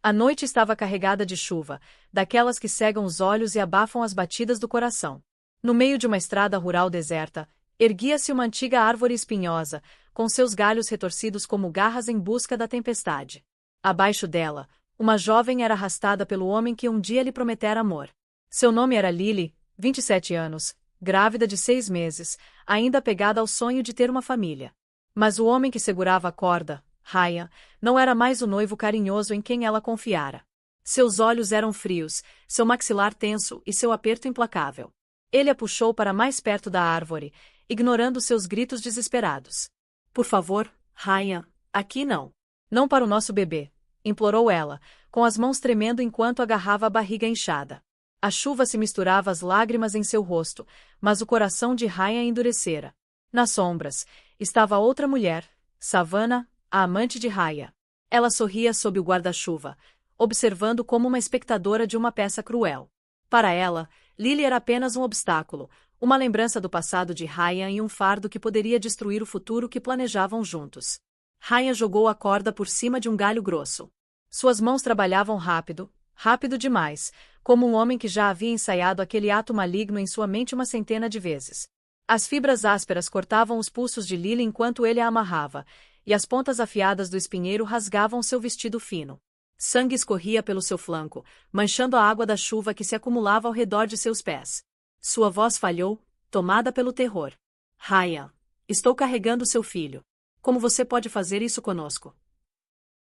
A noite estava carregada de chuva, daquelas que cegam os olhos e abafam as batidas do coração. No meio de uma estrada rural deserta, erguia-se uma antiga árvore espinhosa, com seus galhos retorcidos como garras em busca da tempestade. Abaixo dela, uma jovem era arrastada pelo homem que um dia lhe prometera amor. Seu nome era Lily, 27 anos, grávida de 6 meses, ainda apegada ao sonho de ter uma família. Mas o homem que segurava a corda, Ryan, não era mais o noivo carinhoso em quem ela confiara. Seus olhos eram frios, seu maxilar tenso e seu aperto implacável. Ele a puxou para mais perto da árvore, ignorando seus gritos desesperados. Por favor, Ryan, aqui não. Não para o nosso bebê, implorou ela, com as mãos tremendo enquanto agarrava a barriga inchada. A chuva se misturava às lágrimas em seu rosto, mas o coração de Ryan endurecera. Nas sombras, estava outra mulher, Savannah, a amante de Ryan. Ela sorria sob o guarda-chuva, observando como uma espectadora de uma peça cruel. Para ela, Lily era apenas um obstáculo, uma lembrança do passado de Ryan e um fardo que poderia destruir o futuro que planejavam juntos. Ryan jogou a corda por cima de um galho grosso. Suas mãos trabalhavam rápido, rápido demais, como um homem que já havia ensaiado aquele ato maligno em sua mente uma centena de vezes. As fibras ásperas cortavam os pulsos de Lily enquanto ele a amarrava, e as pontas afiadas do espinheiro rasgavam seu vestido fino. Sangue escorria pelo seu flanco, manchando a água da chuva que se acumulava ao redor de seus pés. Sua voz falhou, tomada pelo terror. Ryan, estou carregando seu filho. Como você pode fazer isso conosco?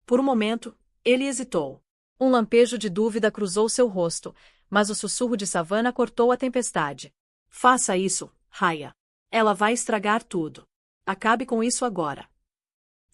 Por um momento, ele hesitou. Um lampejo de dúvida cruzou seu rosto, mas o sussurro de Savannah cortou a tempestade. Faça isso, Ryan. Ela vai estragar tudo. Acabe com isso agora.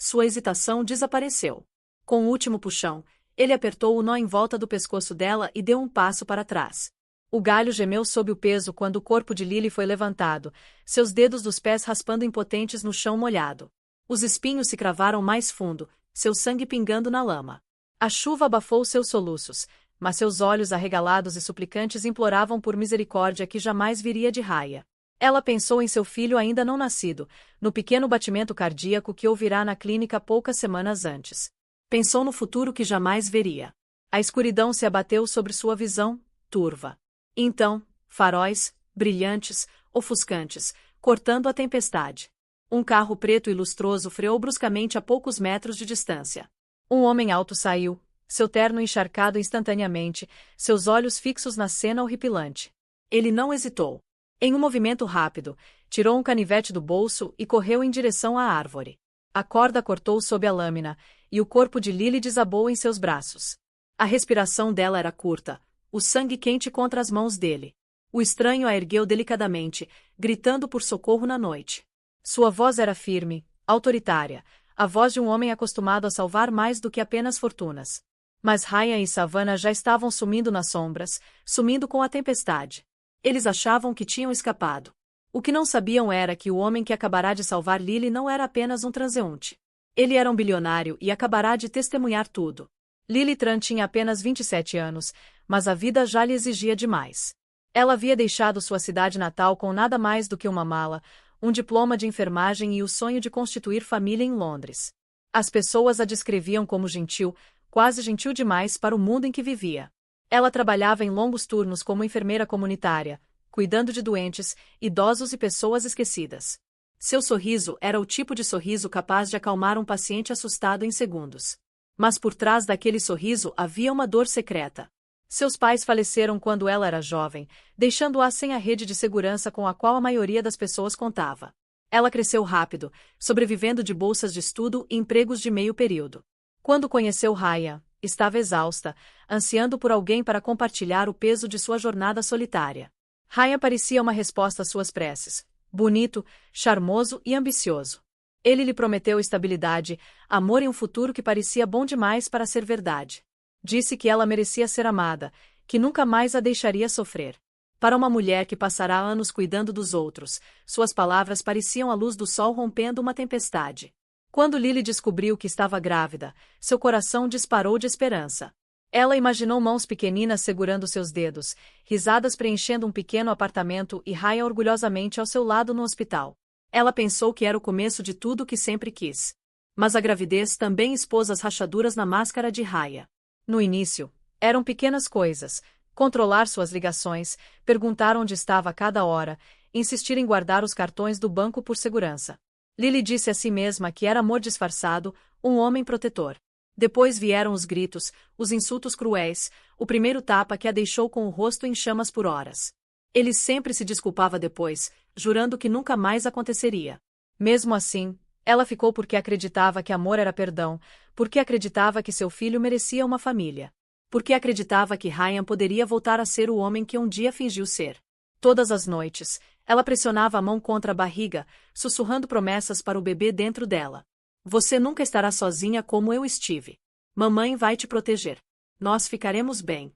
Sua hesitação desapareceu. Com o último puxão, ele apertou o nó em volta do pescoço dela e deu um passo para trás. O galho gemeu sob o peso quando o corpo de Lily foi levantado, seus dedos dos pés raspando impotentes no chão molhado. Os espinhos se cravaram mais fundo, seu sangue pingando na lama. A chuva abafou seus soluços, mas seus olhos arregalados e suplicantes imploravam por misericórdia que jamais viria de Raya. Ela pensou em seu filho ainda não nascido, no pequeno batimento cardíaco que ouvirá na clínica poucas semanas antes. Pensou no futuro que jamais veria. A escuridão se abateu sobre sua visão, turva. Então, faróis, brilhantes, ofuscantes, cortando a tempestade. Um carro preto e lustroso freou bruscamente a poucos metros de distância. Um homem alto saiu, seu terno encharcado instantaneamente, seus olhos fixos na cena horripilante. Ele não hesitou. Em um movimento rápido, tirou um canivete do bolso e correu em direção à árvore. A corda cortou sob a lâmina, e o corpo de Lily desabou em seus braços. A respiração dela era curta, o sangue quente contra as mãos dele. O estranho a ergueu delicadamente, gritando por socorro na noite. Sua voz era firme, autoritária, a voz de um homem acostumado a salvar mais do que apenas fortunas. Mas Ryan e Savannah já estavam sumindo nas sombras, sumindo com a tempestade. Eles achavam que tinham escapado. O que não sabiam era que o homem que acabará de salvar Lily não era apenas um transeunte. Ele era um bilionário e acabará de testemunhar tudo. Lily Tran tinha apenas 27 anos, mas a vida já lhe exigia demais. Ela havia deixado sua cidade natal com nada mais do que uma mala, um diploma de enfermagem e o sonho de constituir família em Londres. As pessoas a descreviam como gentil, quase gentil demais para o mundo em que vivia. Ela trabalhava em longos turnos como enfermeira comunitária, cuidando de doentes, idosos e pessoas esquecidas. Seu sorriso era o tipo de sorriso capaz de acalmar um paciente assustado em segundos. Mas por trás daquele sorriso havia uma dor secreta. Seus pais faleceram quando ela era jovem, deixando-a sem a rede de segurança com a qual a maioria das pessoas contava. Ela cresceu rápido, sobrevivendo de bolsas de estudo e empregos de meio período. Quando conheceu Ryan, estava exausta, ansiando por alguém para compartilhar o peso de sua jornada solitária. Ryan parecia uma resposta às suas preces, bonito, charmoso e ambicioso. Ele lhe prometeu estabilidade, amor e um futuro que parecia bom demais para ser verdade. Disse que ela merecia ser amada, que nunca mais a deixaria sofrer. Para uma mulher que passará anos cuidando dos outros, suas palavras pareciam a luz do sol rompendo uma tempestade. Quando Lily descobriu que estava grávida, seu coração disparou de esperança. Ela imaginou mãos pequeninas segurando seus dedos, risadas preenchendo um pequeno apartamento e Ryan orgulhosamente ao seu lado no hospital. Ela pensou que era o começo de tudo o que sempre quis. Mas a gravidez também expôs as rachaduras na máscara de Ryan. No início, eram pequenas coisas: controlar suas ligações, perguntar onde estava a cada hora, insistir em guardar os cartões do banco por segurança. Lily disse a si mesma que era amor disfarçado, um homem protetor. Depois vieram os gritos, os insultos cruéis, o primeiro tapa que a deixou com o rosto em chamas por horas. Ele sempre se desculpava depois, jurando que nunca mais aconteceria. Mesmo assim, ela ficou porque acreditava que amor era perdão, porque acreditava que seu filho merecia uma família. Porque acreditava que Ryan poderia voltar a ser o homem que um dia fingiu ser. Todas as noites, ela pressionava a mão contra a barriga, sussurrando promessas para o bebê dentro dela. Você nunca estará sozinha como eu estive. Mamãe vai te proteger. Nós ficaremos bem.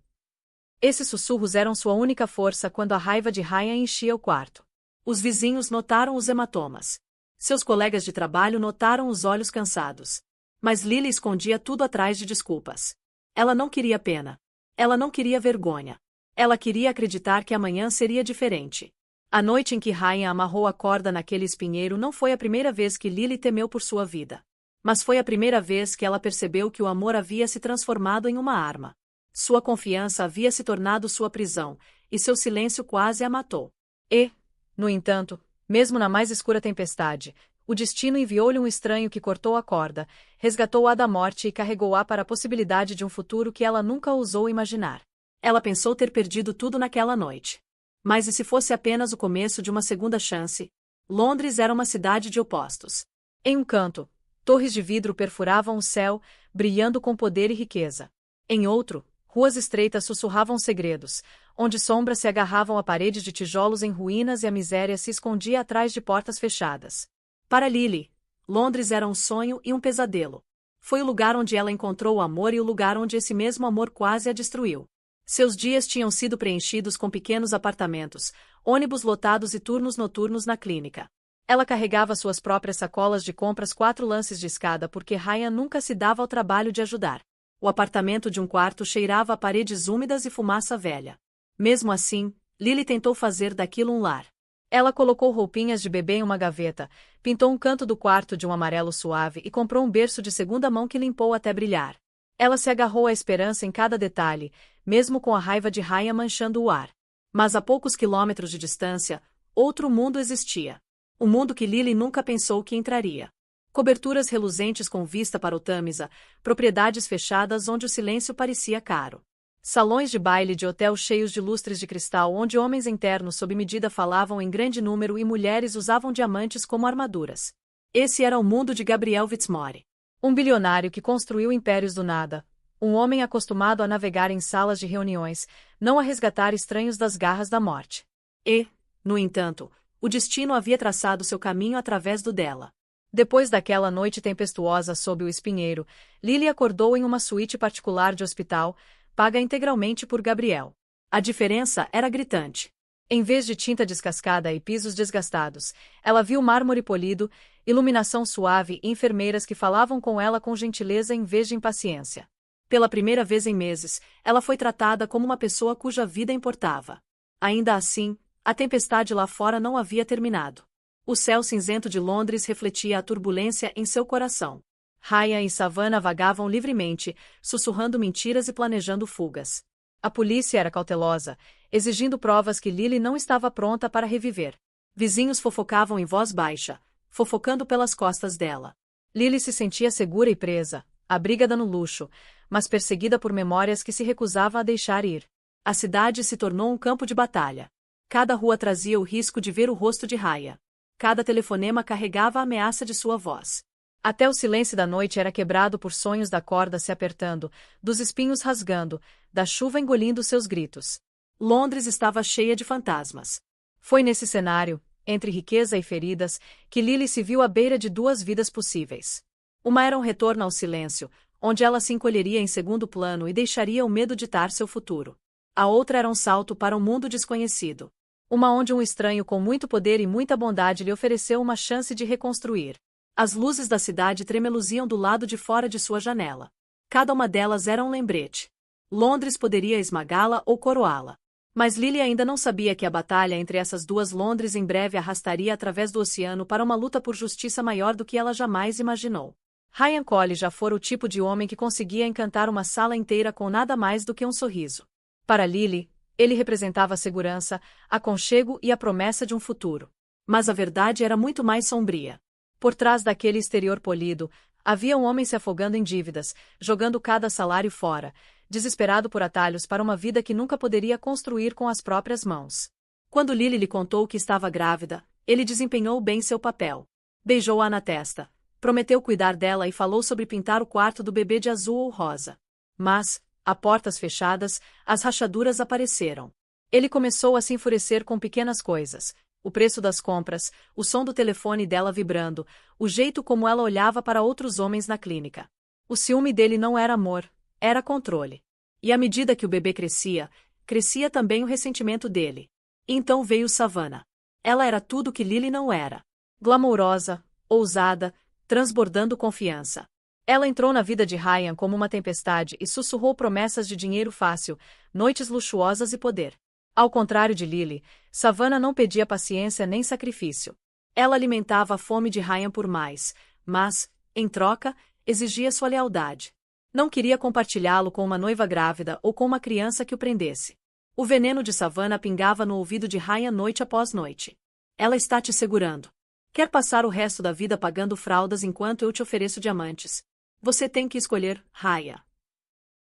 Esses sussurros eram sua única força quando a raiva de Ryan enchia o quarto. Os vizinhos notaram os hematomas. Seus colegas de trabalho notaram os olhos cansados. Mas Lily escondia tudo atrás de desculpas. Ela não queria pena. Ela não queria vergonha. Ela queria acreditar que amanhã seria diferente. A noite em que Ryan amarrou a corda naquele espinheiro não foi a primeira vez que Lily temeu por sua vida. Mas foi a primeira vez que ela percebeu que o amor havia se transformado em uma arma. Sua confiança havia se tornado sua prisão, e seu silêncio quase a matou. E, no entanto, mesmo na mais escura tempestade, o destino enviou-lhe um estranho que cortou a corda, resgatou-a da morte e carregou-a para a possibilidade de um futuro que ela nunca ousou imaginar. Ela pensou ter perdido tudo naquela noite. Mas e se fosse apenas o começo de uma segunda chance? Londres era uma cidade de opostos. Em um canto, torres de vidro perfuravam o céu, brilhando com poder e riqueza. Em outro, ruas estreitas sussurravam segredos, onde sombras se agarravam a paredes de tijolos em ruínas e a miséria se escondia atrás de portas fechadas. Para Lily, Londres era um sonho e um pesadelo. Foi o lugar onde ela encontrou o amor e o lugar onde esse mesmo amor quase a destruiu. Seus dias tinham sido preenchidos com pequenos apartamentos, ônibus lotados e turnos noturnos na clínica. Ela carregava suas próprias sacolas de compras 4 lances de escada porque Ryan nunca se dava ao trabalho de ajudar. O apartamento de um quarto cheirava a paredes úmidas e fumaça velha. Mesmo assim, Lily tentou fazer daquilo um lar. Ela colocou roupinhas de bebê em uma gaveta, pintou um canto do quarto de um amarelo suave e comprou um berço de segunda mão que limpou até brilhar. Ela se agarrou à esperança em cada detalhe, mesmo com a raiva de Ryan manchando o ar. Mas a poucos quilômetros de distância, outro mundo existia. Um mundo que Lily nunca pensou que entraria. Coberturas reluzentes com vista para o Tâmisa, propriedades fechadas onde o silêncio parecia caro. Salões de baile de hotel cheios de lustres de cristal onde homens internos sob medida falavam em grande número e mulheres usavam diamantes como armaduras. Esse era o mundo de Gabriel Fitzmaurice. Um bilionário que construiu impérios do nada. Um homem acostumado a navegar em salas de reuniões, não a resgatar estranhos das garras da morte. E, no entanto, o destino havia traçado seu caminho através do dela. Depois daquela noite tempestuosa sob o espinheiro, Lily acordou em uma suíte particular de hospital, paga integralmente por Gabriel. A diferença era gritante. Em vez de tinta descascada e pisos desgastados, ela viu mármore polido, iluminação suave e enfermeiras que falavam com ela com gentileza em vez de impaciência. Pela primeira vez em meses, ela foi tratada como uma pessoa cuja vida importava. Ainda assim, a tempestade lá fora não havia terminado. O céu cinzento de Londres refletia a turbulência em seu coração. Ryan e Savannah vagavam livremente, sussurrando mentiras e planejando fugas. A polícia era cautelosa, exigindo provas que Lily não estava pronta para reviver. Vizinhos fofocavam em voz baixa, fofocando pelas costas dela. Lily se sentia segura e presa, abrigada no luxo, mas perseguida por memórias que se recusava a deixar ir. A cidade se tornou um campo de batalha. Cada rua trazia o risco de ver o rosto de Ryan. Cada telefonema carregava a ameaça de sua voz. Até o silêncio da noite era quebrado por sonhos da corda se apertando, dos espinhos rasgando, da chuva engolindo seus gritos. Londres estava cheia de fantasmas. Foi nesse cenário, entre riqueza e feridas, que Lily se viu à beira de 2 vidas possíveis. Uma era um retorno ao silêncio, onde ela se encolheria em segundo plano e deixaria o medo ditar seu futuro. A outra era um salto para um mundo desconhecido. Uma onde um estranho com muito poder e muita bondade lhe ofereceu uma chance de reconstruir. As luzes da cidade tremeluziam do lado de fora de sua janela. Cada uma delas era um lembrete. Londres poderia esmagá-la ou coroá-la. Mas Lily ainda não sabia que a batalha entre essas 2 Londres em breve arrastaria através do oceano para uma luta por justiça maior do que ela jamais imaginou. Ryan Cole já fora o tipo de homem que conseguia encantar uma sala inteira com nada mais do que um sorriso. Para Lily, ele representava a segurança, aconchego e a promessa de um futuro. Mas a verdade era muito mais sombria. Por trás daquele exterior polido, havia um homem se afogando em dívidas, jogando cada salário fora, desesperado por atalhos para uma vida que nunca poderia construir com as próprias mãos. Quando Lily lhe contou que estava grávida, ele desempenhou bem seu papel. Beijou-a na testa, prometeu cuidar dela e falou sobre pintar o quarto do bebê de azul ou rosa. Mas, a portas fechadas, as rachaduras apareceram. Ele começou a se enfurecer com pequenas coisas: o preço das compras, o som do telefone dela vibrando, o jeito como ela olhava para outros homens na clínica. O ciúme dele não era amor, era controle. E à medida que o bebê crescia, crescia também o ressentimento dele. Então veio Savannah. Ela era tudo o que Lily não era. Glamourosa, ousada, transbordando confiança. Ela entrou na vida de Ryan como uma tempestade e sussurrou promessas de dinheiro fácil, noites luxuosas e poder. Ao contrário de Lily, Savannah não pedia paciência nem sacrifício. Ela alimentava a fome de Ryan por mais, mas, em troca, exigia sua lealdade. Não queria compartilhá-lo com uma noiva grávida ou com uma criança que o prendesse. O veneno de Savannah pingava no ouvido de Ryan noite após noite. Ela está te segurando. Quer passar o resto da vida pagando fraldas enquanto eu te ofereço diamantes? Você tem que escolher, Ryan.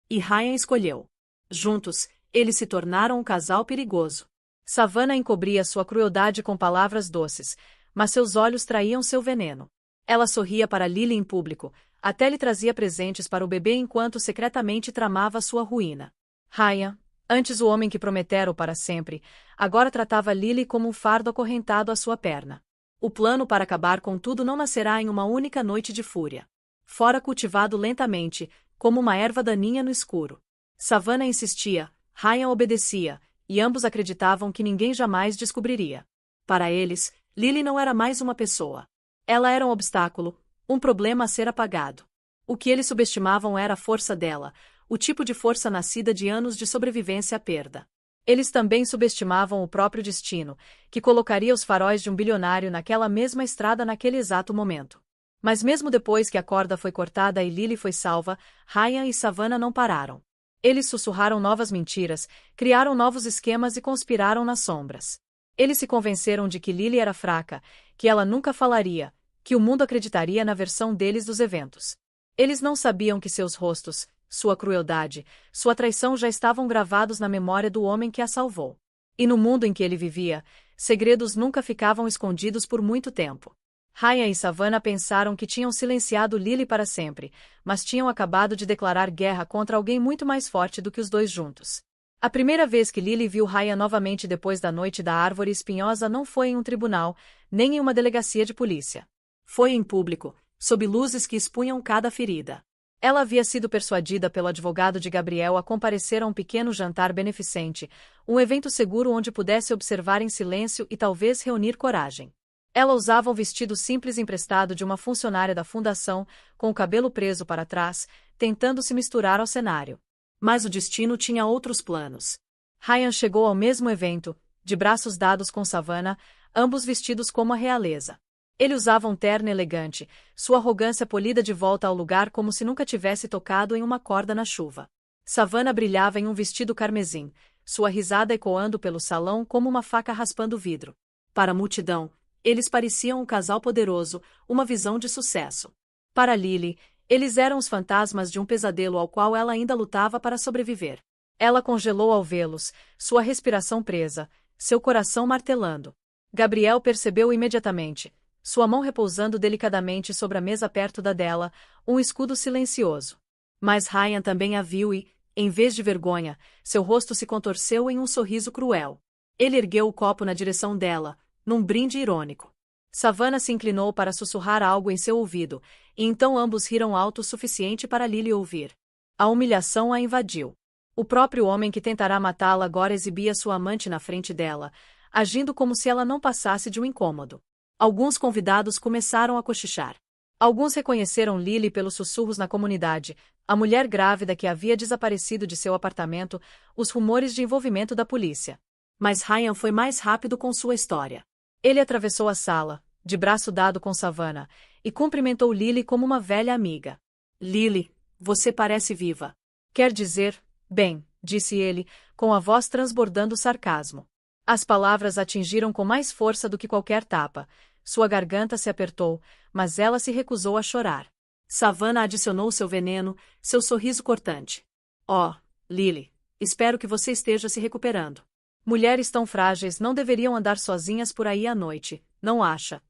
E Ryan escolheu. Juntos, eles se tornaram um casal perigoso. Savannah encobria sua crueldade com palavras doces, mas seus olhos traíam seu veneno. Ela sorria para Lily em público, até lhe trazia presentes para o bebê enquanto secretamente tramava sua ruína. Ryan, antes o homem que prometera o para sempre, agora tratava Lily como um fardo acorrentado à sua perna. O plano para acabar com tudo não nascerá em uma única noite de fúria. Fora cultivado lentamente, como uma erva daninha no escuro. Savannah insistia, Ryan obedecia, e ambos acreditavam que ninguém jamais descobriria. Para eles, Lily não era mais uma pessoa. Ela era um obstáculo, um problema a ser apagado. O que eles subestimavam era a força dela, o tipo de força nascida de anos de sobrevivência à perda. Eles também subestimavam o próprio destino, que colocaria os faróis de um bilionário naquela mesma estrada naquele exato momento. Mas mesmo depois que a corda foi cortada e Lily foi salva, Ryan e Savannah não pararam. Eles sussurraram novas mentiras, criaram novos esquemas e conspiraram nas sombras. Eles se convenceram de que Lily era fraca, que ela nunca falaria, que o mundo acreditaria na versão deles dos eventos. Eles não sabiam que seus rostos, sua crueldade, sua traição já estavam gravados na memória do homem que a salvou. E no mundo em que ele vivia, segredos nunca ficavam escondidos por muito tempo. Ryan e Savannah pensaram que tinham silenciado Lily para sempre, mas tinham acabado de declarar guerra contra alguém muito mais forte do que os dois juntos. A primeira vez que Lily viu Ryan novamente depois da noite da árvore espinhosa não foi em um tribunal, nem em uma delegacia de polícia. Foi em público, sob luzes que expunham cada ferida. Ela havia sido persuadida pelo advogado de Gabriel a comparecer a um pequeno jantar beneficente, um evento seguro onde pudesse observar em silêncio e talvez reunir coragem. Ela usava um vestido simples emprestado de uma funcionária da fundação, com o cabelo preso para trás, tentando se misturar ao cenário. Mas o destino tinha outros planos. Ryan chegou ao mesmo evento, de braços dados com Savannah, ambos vestidos como a realeza. Ele usava um terno elegante, sua arrogância polida de volta ao lugar como se nunca tivesse tocado em uma corda na chuva. Savannah brilhava em um vestido carmesim, sua risada ecoando pelo salão como uma faca raspando vidro. Para a multidão, eles pareciam um casal poderoso, uma visão de sucesso. Para Lily, eles eram os fantasmas de um pesadelo ao qual ela ainda lutava para sobreviver. Ela congelou ao vê-los, sua respiração presa, seu coração martelando. Gabriel percebeu imediatamente, sua mão repousando delicadamente sobre a mesa perto da dela, um escudo silencioso. Mas Ryan também a viu e, em vez de vergonha, seu rosto se contorceu em um sorriso cruel. Ele ergueu o copo na direção dela, num brinde irônico. Savannah se inclinou para sussurrar algo em seu ouvido, e então ambos riram alto o suficiente para Lily ouvir. A humilhação a invadiu. O próprio homem que tentará matá-la agora exibia sua amante na frente dela, agindo como se ela não passasse de um incômodo. Alguns convidados começaram a cochichar. Alguns reconheceram Lily pelos sussurros na comunidade, a mulher grávida que havia desaparecido de seu apartamento, os rumores de envolvimento da polícia. Mas Ryan foi mais rápido com sua história. Ele atravessou a sala, de braço dado com Savannah, e cumprimentou Lily como uma velha amiga. Lily, você parece viva. Quer dizer, bem, disse ele, com a voz transbordando sarcasmo. As palavras atingiram com mais força do que qualquer tapa. Sua garganta se apertou, mas ela se recusou a chorar. Savannah adicionou seu veneno, seu sorriso cortante. Oh, Lily, espero que você esteja se recuperando. Mulheres tão frágeis não deveriam andar sozinhas por aí à noite, não acha?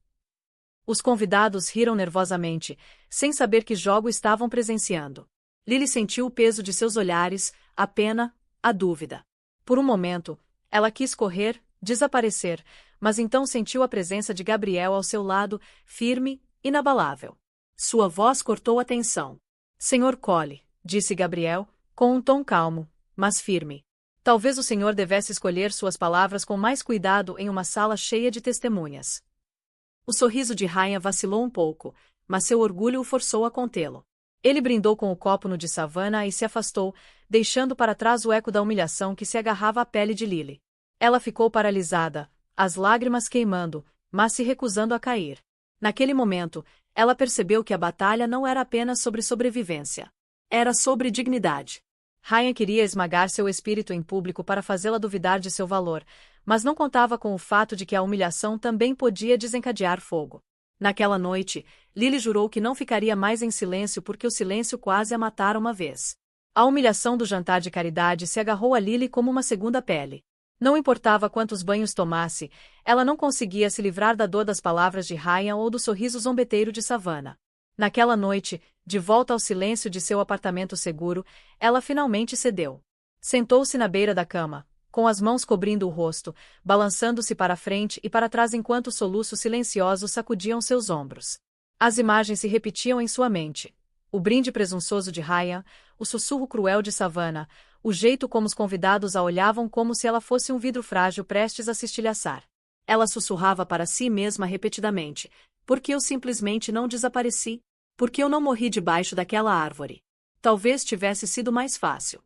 Os convidados riram nervosamente, sem saber que jogo estavam presenciando. Lily sentiu o peso de seus olhares, a pena, a dúvida. Por um momento, ela quis correr, desaparecer, mas então sentiu a presença de Gabriel ao seu lado, firme, inabalável. Sua voz cortou a tensão. Senhor Cole, disse Gabriel, com um tom calmo, mas firme. Talvez o senhor devesse escolher suas palavras com mais cuidado em uma sala cheia de testemunhas. O sorriso de Ryan vacilou um pouco, mas seu orgulho o forçou a contê-lo. Ele brindou com o copo no de Savannah e se afastou, deixando para trás o eco da humilhação que se agarrava à pele de Lily. Ela ficou paralisada, as lágrimas queimando, mas se recusando a cair. Naquele momento, ela percebeu que a batalha não era apenas sobre sobrevivência. Era sobre dignidade. Ryan queria esmagar seu espírito em público para fazê-la duvidar de seu valor, mas não contava com o fato de que a humilhação também podia desencadear fogo. Naquela noite, Lily jurou que não ficaria mais em silêncio porque o silêncio quase a matara uma vez. A humilhação do jantar de caridade se agarrou a Lily como uma segunda pele. Não importava quantos banhos tomasse, ela não conseguia se livrar da dor das palavras de Ryan ou do sorriso zombeteiro de Savannah. Naquela noite, de volta ao silêncio de seu apartamento seguro, ela finalmente cedeu. Sentou-se na beira da cama, com as mãos cobrindo o rosto, balançando-se para frente e para trás enquanto soluços silenciosos sacudiam seus ombros. As imagens se repetiam em sua mente. O brinde presunçoso de Ryan, o sussurro cruel de Savannah, o jeito como os convidados a olhavam como se ela fosse um vidro frágil prestes a se estilhaçar. Ela sussurrava para si mesma repetidamente: por que eu simplesmente não desapareci? Por que eu não morri debaixo daquela árvore? Talvez tivesse sido mais fácil.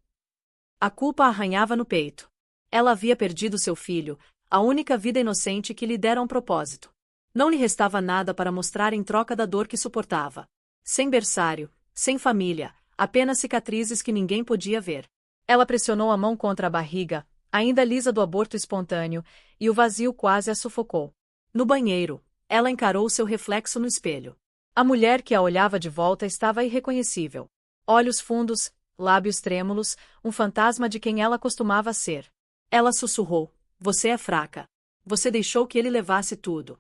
A culpa a arranhava no peito. Ela havia perdido seu filho, a única vida inocente que lhe dera um propósito. Não lhe restava nada para mostrar em troca da dor que suportava. Sem berçário, sem família, apenas cicatrizes que ninguém podia ver. Ela pressionou a mão contra a barriga, ainda lisa do aborto espontâneo, e o vazio quase a sufocou. No banheiro, ela encarou seu reflexo no espelho. A mulher que a olhava de volta estava irreconhecível. Olhos fundos, lábios trêmulos, um fantasma de quem ela costumava ser. Ela sussurrou: você é fraca. Você deixou que ele levasse tudo.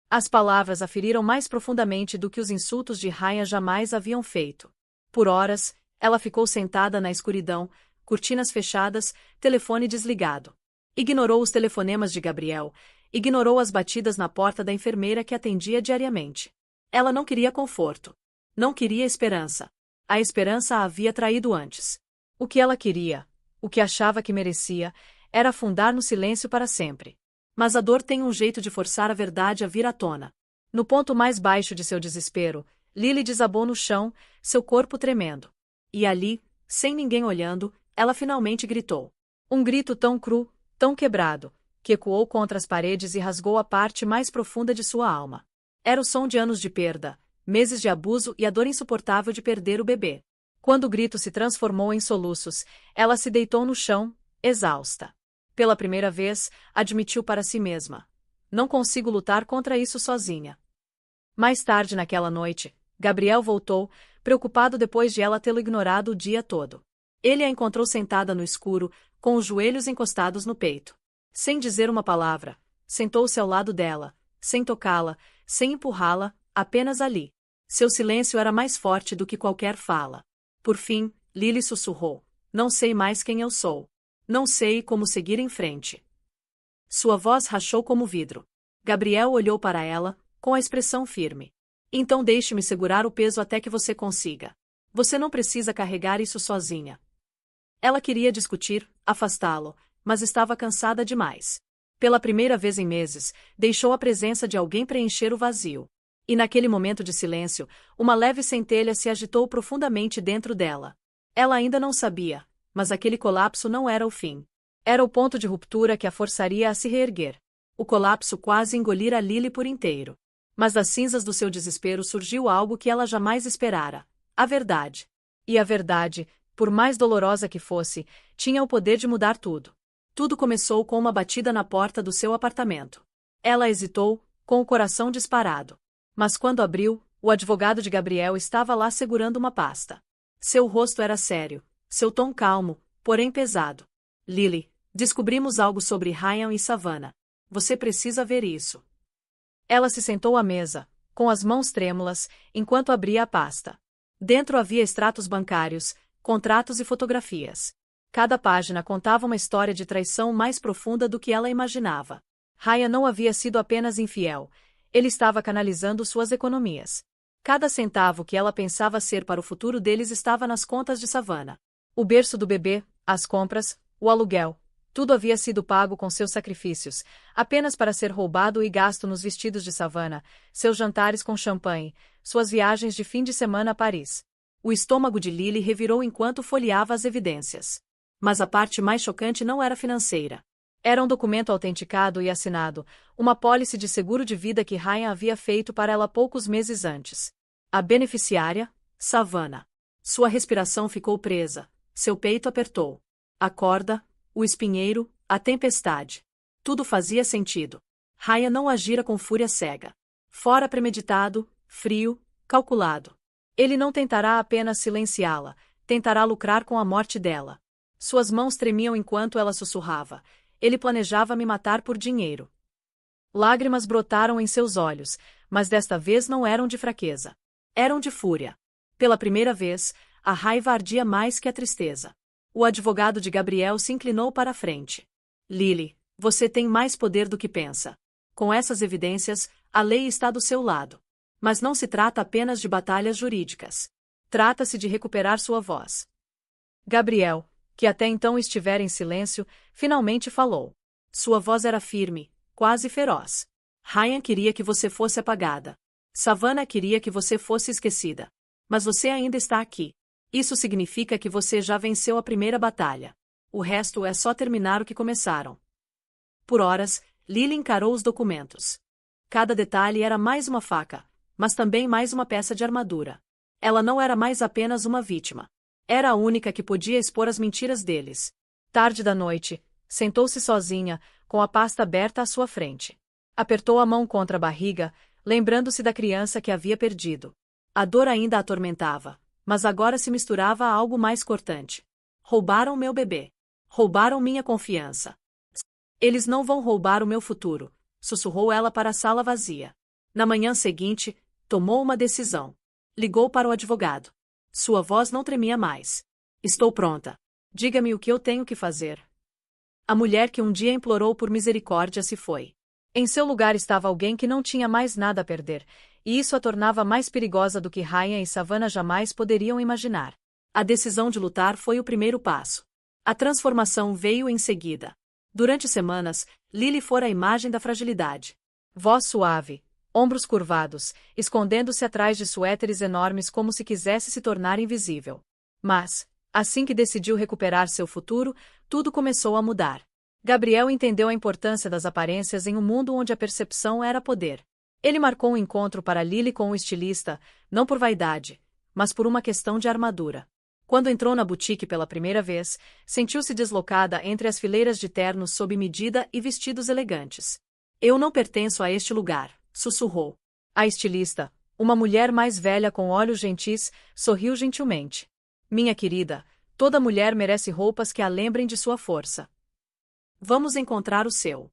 As palavras a feriram mais profundamente do que os insultos de Ryan jamais haviam feito. Por horas, ela ficou sentada na escuridão, cortinas fechadas, telefone desligado. Ignorou os telefonemas de Gabriel, ignorou as batidas na porta da enfermeira que atendia diariamente. Ela não queria conforto. Não queria esperança. A esperança a havia traído antes. O que ela queria, o que achava que merecia, era afundar no silêncio para sempre. Mas a dor tem um jeito de forçar a verdade a vir à tona. No ponto mais baixo de seu desespero, Lily desabou no chão, seu corpo tremendo. E ali, sem ninguém olhando, ela finalmente gritou. Um grito tão cru, tão quebrado, que ecoou contra as paredes e rasgou a parte mais profunda de sua alma. Era o som de anos de perda, meses de abuso e a dor insuportável de perder o bebê. Quando o grito se transformou em soluços, ela se deitou no chão, exausta. Pela primeira vez, admitiu para si mesma: não consigo lutar contra isso sozinha. Mais tarde naquela noite, Gabriel voltou, preocupado depois de ela tê-lo ignorado o dia todo. Ele a encontrou sentada no escuro, com os joelhos encostados no peito. Sem dizer uma palavra, sentou-se ao lado dela, sem tocá-la, sem empurrá-la, apenas ali. Seu silêncio era mais forte do que qualquer fala. Por fim, Lily sussurrou: não sei mais quem eu sou. Não sei como seguir em frente. Sua voz rachou como vidro. Gabriel olhou para ela, com a expressão firme. Então deixe-me segurar o peso até que você consiga. Você não precisa carregar isso sozinha. Ela queria discutir, afastá-lo, mas estava cansada demais. Pela primeira vez em meses, deixou a presença de alguém preencher o vazio. E naquele momento de silêncio, uma leve centelha se agitou profundamente dentro dela. Ela ainda não sabia, mas aquele colapso não era o fim. Era o ponto de ruptura que a forçaria a se reerguer. O colapso quase engolira Lily por inteiro. Mas das cinzas do seu desespero surgiu algo que ela jamais esperara: a verdade. E a verdade, por mais dolorosa que fosse, tinha o poder de mudar tudo. Tudo começou com uma batida na porta do seu apartamento. Ela hesitou, com o coração disparado. Mas quando abriu, o advogado de Gabriel estava lá segurando uma pasta. Seu rosto era sério, seu tom calmo, porém pesado. Lily, descobrimos algo sobre Ryan e Savannah. Você precisa ver isso. Ela se sentou à mesa, com as mãos trêmulas, enquanto abria a pasta. Dentro havia extratos bancários, contratos e fotografias. Cada página contava uma história de traição mais profunda do que ela imaginava. Ryan não havia sido apenas infiel, ele estava canalizando suas economias. Cada centavo que ela pensava ser para o futuro deles estava nas contas de Savannah. O berço do bebê, as compras, o aluguel, tudo havia sido pago com seus sacrifícios, apenas para ser roubado e gasto nos vestidos de Savannah, seus jantares com champanhe, suas viagens de fim de semana a Paris. O estômago de Lily revirou enquanto folheava as evidências. Mas a parte mais chocante não era financeira. Era um documento autenticado e assinado, uma pólice de seguro de vida que Ryan havia feito para ela poucos meses antes. A beneficiária, Savannah. Sua respiração ficou presa, seu peito apertou. A corda, o espinheiro, a tempestade. Tudo fazia sentido. Ryan não agira com fúria cega. Fora premeditado, frio, calculado. Ele não tentará apenas silenciá-la, tentará lucrar com a morte dela. Suas mãos tremiam enquanto ela sussurrava: ele planejava me matar por dinheiro. Lágrimas brotaram em seus olhos, mas desta vez não eram de fraqueza. Eram de fúria. Pela primeira vez, a raiva ardia mais que a tristeza. O advogado de Gabriel se inclinou para a frente. Lily, você tem mais poder do que pensa. Com essas evidências, a lei está do seu lado. Mas não se trata apenas de batalhas jurídicas. Trata-se de recuperar sua voz. Gabriel, que até então estivera em silêncio, finalmente falou. Sua voz era firme, quase feroz. Ryan queria que você fosse apagada. Savannah queria que você fosse esquecida. Mas você ainda está aqui. Isso significa que você já venceu a primeira batalha. O resto é só terminar o que começaram. Por horas, Lily encarou os documentos. Cada detalhe era mais uma faca, mas também mais uma peça de armadura. Ela não era mais apenas uma vítima. Era a única que podia expor as mentiras deles. Tarde da noite, sentou-se sozinha, com a pasta aberta à sua frente. Apertou a mão contra a barriga, lembrando-se da criança que havia perdido. A dor ainda a atormentava, mas agora se misturava a algo mais cortante. Roubaram meu bebê. Roubaram minha confiança. Eles não vão roubar o meu futuro, sussurrou ela para a sala vazia. Na manhã seguinte, tomou uma decisão. Ligou para o advogado. Sua voz não tremia mais. Estou pronta. Diga-me o que eu tenho que fazer. A mulher que um dia implorou por misericórdia se foi. Em seu lugar estava alguém que não tinha mais nada a perder, e isso a tornava mais perigosa do que Ryan e Savannah jamais poderiam imaginar. A decisão de lutar foi o primeiro passo. A transformação veio em seguida. Durante semanas, Lily fora a imagem da fragilidade. Voz suave, ombros curvados, escondendo-se atrás de suéteres enormes como se quisesse se tornar invisível. Mas, assim que decidiu recuperar seu futuro, tudo começou a mudar. Gabriel entendeu a importância das aparências em um mundo onde a percepção era poder. Ele marcou um encontro para Lily com um estilista, não por vaidade, mas por uma questão de armadura. Quando entrou na boutique pela primeira vez, sentiu-se deslocada entre as fileiras de ternos sob medida e vestidos elegantes. Eu não pertenço a este lugar, sussurrou. A estilista, uma mulher mais velha com olhos gentis, sorriu gentilmente. Minha querida, toda mulher merece roupas que a lembrem de sua força. Vamos encontrar o seu.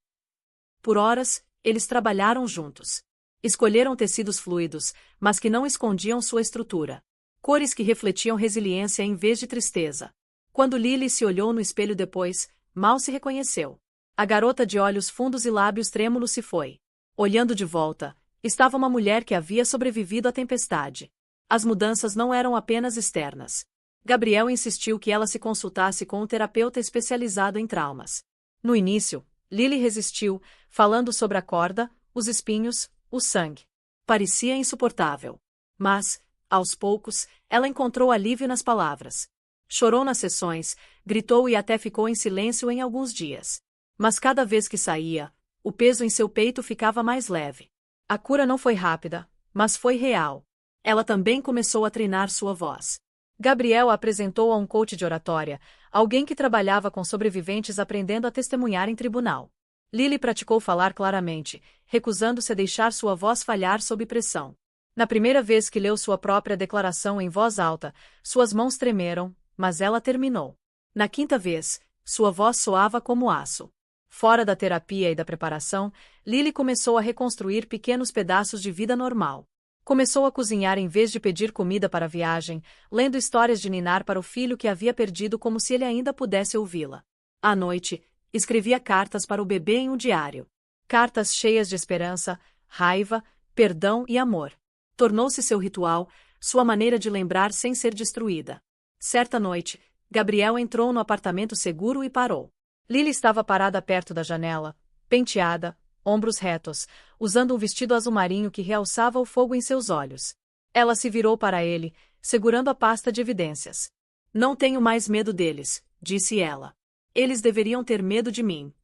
Por horas, eles trabalharam juntos. Escolheram tecidos fluidos, mas que não escondiam sua estrutura. Cores que refletiam resiliência em vez de tristeza. Quando Lily se olhou no espelho depois, mal se reconheceu. A garota de olhos fundos e lábios trêmulos se foi. Olhando de volta, estava uma mulher que havia sobrevivido à tempestade. As mudanças não eram apenas externas. Gabriel insistiu que ela se consultasse com um terapeuta especializado em traumas. No início, Lily resistiu, falando sobre a corda, os espinhos, o sangue. Parecia insuportável. Mas, aos poucos, ela encontrou alívio nas palavras. Chorou nas sessões, gritou e até ficou em silêncio em alguns dias. Mas cada vez que saía, o peso em seu peito ficava mais leve. A cura não foi rápida, mas foi real. Ela também começou a treinar sua voz. Gabriel a apresentou a um coach de oratória, alguém que trabalhava com sobreviventes aprendendo a testemunhar em tribunal. Lily praticou falar claramente, recusando-se a deixar sua voz falhar sob pressão. Na primeira vez que leu sua própria declaração em voz alta, suas mãos tremeram, mas ela terminou. Na quinta vez, sua voz soava como aço. Fora da terapia e da preparação, Lily começou a reconstruir pequenos pedaços de vida normal. Começou a cozinhar em vez de pedir comida para a viagem, lendo histórias de ninar para o filho que havia perdido como se ele ainda pudesse ouvi-la. À noite, escrevia cartas para o bebê em um diário. Cartas cheias de esperança, raiva, perdão e amor. Tornou-se seu ritual, sua maneira de lembrar sem ser destruída. Certa noite, Gabriel entrou no apartamento seguro e parou. Lily estava parada perto da janela, penteada, ombros retos, usando um vestido azul marinho que realçava o fogo em seus olhos. Ela se virou para ele, segurando a pasta de evidências. Não tenho mais medo deles, disse ela. Eles deveriam ter medo de mim.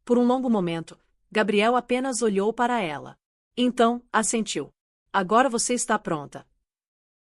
Por um longo momento, Gabriel apenas olhou para ela. Então, assentiu. Agora você está pronta.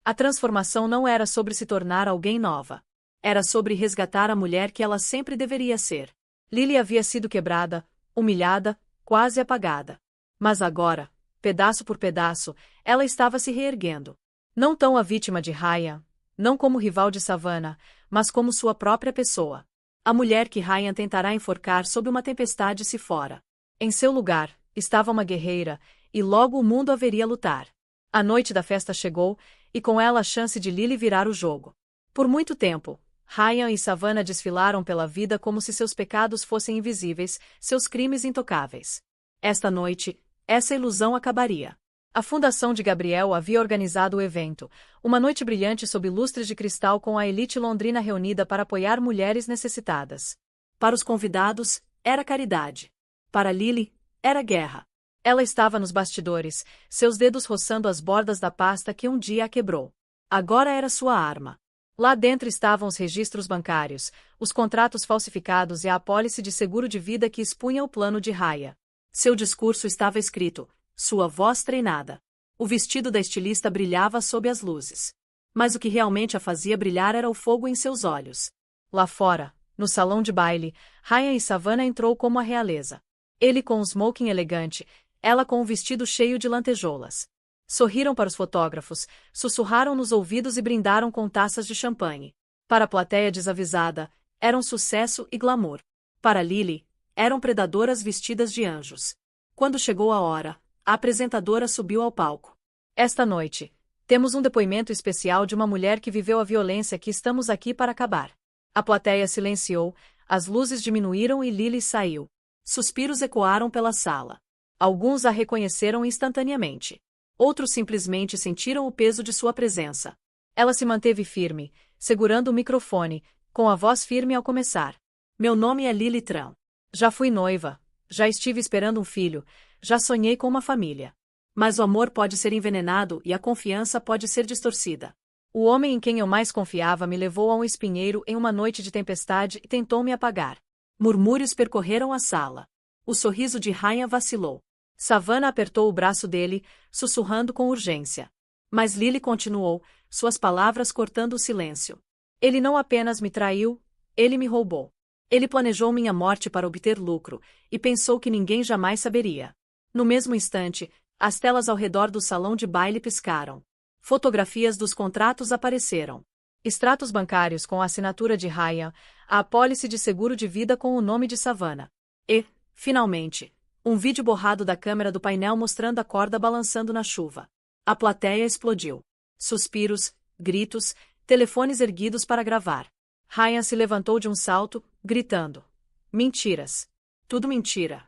A transformação não era sobre se tornar alguém nova. Era sobre resgatar a mulher que ela sempre deveria ser. Lily havia sido quebrada, humilhada, quase apagada. Mas agora, pedaço por pedaço, ela estava se reerguendo. Não tão a vítima de Ryan, não como rival de Savannah, mas como sua própria pessoa. A mulher que Ryan tentará enforcar sob uma tempestade se fora. Em seu lugar, estava uma guerreira, e logo o mundo haveria lutar. A noite da festa chegou, e com ela a chance de Lily virar o jogo. Por muito tempo, Ryan e Savannah desfilaram pela vida como se seus pecados fossem invisíveis, seus crimes intocáveis. Esta noite, essa ilusão acabaria. A Fundação de Gabriel havia organizado o evento, uma noite brilhante sob lustres de cristal com a elite londrina reunida para apoiar mulheres necessitadas. Para os convidados, era caridade. Para Lily, era guerra. Ela estava nos bastidores, seus dedos roçando as bordas da pasta que um dia a quebrou. Agora era sua arma. Lá dentro estavam os registros bancários, os contratos falsificados e a apólice de seguro de vida que expunha o plano de Raya. Seu discurso estava escrito, sua voz treinada. O vestido da estilista brilhava sob as luzes. Mas o que realmente a fazia brilhar era o fogo em seus olhos. Lá fora, no salão de baile, Raya e Savannah entrou como a realeza. Ele com um smoking elegante, ela com um vestido cheio de lantejoulas. Sorriram para os fotógrafos, sussurraram nos ouvidos e brindaram com taças de champanhe. Para a plateia desavisada, eram sucesso e glamour. Para Lily, eram predadoras vestidas de anjos. Quando chegou a hora, a apresentadora subiu ao palco. Esta noite, temos um depoimento especial de uma mulher que viveu a violência que estamos aqui para acabar. A plateia silenciou, as luzes diminuíram e Lily saiu. Suspiros ecoaram pela sala. Alguns a reconheceram instantaneamente. Outros simplesmente sentiram o peso de sua presença. Ela se manteve firme, segurando o microfone, com a voz firme ao começar. Meu nome é Lily Tran. Já fui noiva, já estive esperando um filho, já sonhei com uma família. Mas o amor pode ser envenenado e a confiança pode ser distorcida. O homem em quem eu mais confiava me levou a um espinheiro em uma noite de tempestade e tentou me apagar. Murmúrios percorreram a sala. O sorriso de Ryan vacilou. Savannah apertou o braço dele, sussurrando com urgência. Mas Lily continuou, suas palavras cortando o silêncio. Ele não apenas me traiu, ele me roubou. Ele planejou minha morte para obter lucro, e pensou que ninguém jamais saberia. No mesmo instante, as telas ao redor do salão de baile piscaram. Fotografias dos contratos apareceram. Extratos bancários com a assinatura de Ryan, a apólice de seguro de vida com o nome de Savannah. E, finalmente, um vídeo borrado da câmera do painel mostrando a corda balançando na chuva. A plateia explodiu. Suspiros, gritos, telefones erguidos para gravar. Ryan se levantou de um salto, gritando. Mentiras. Tudo mentira.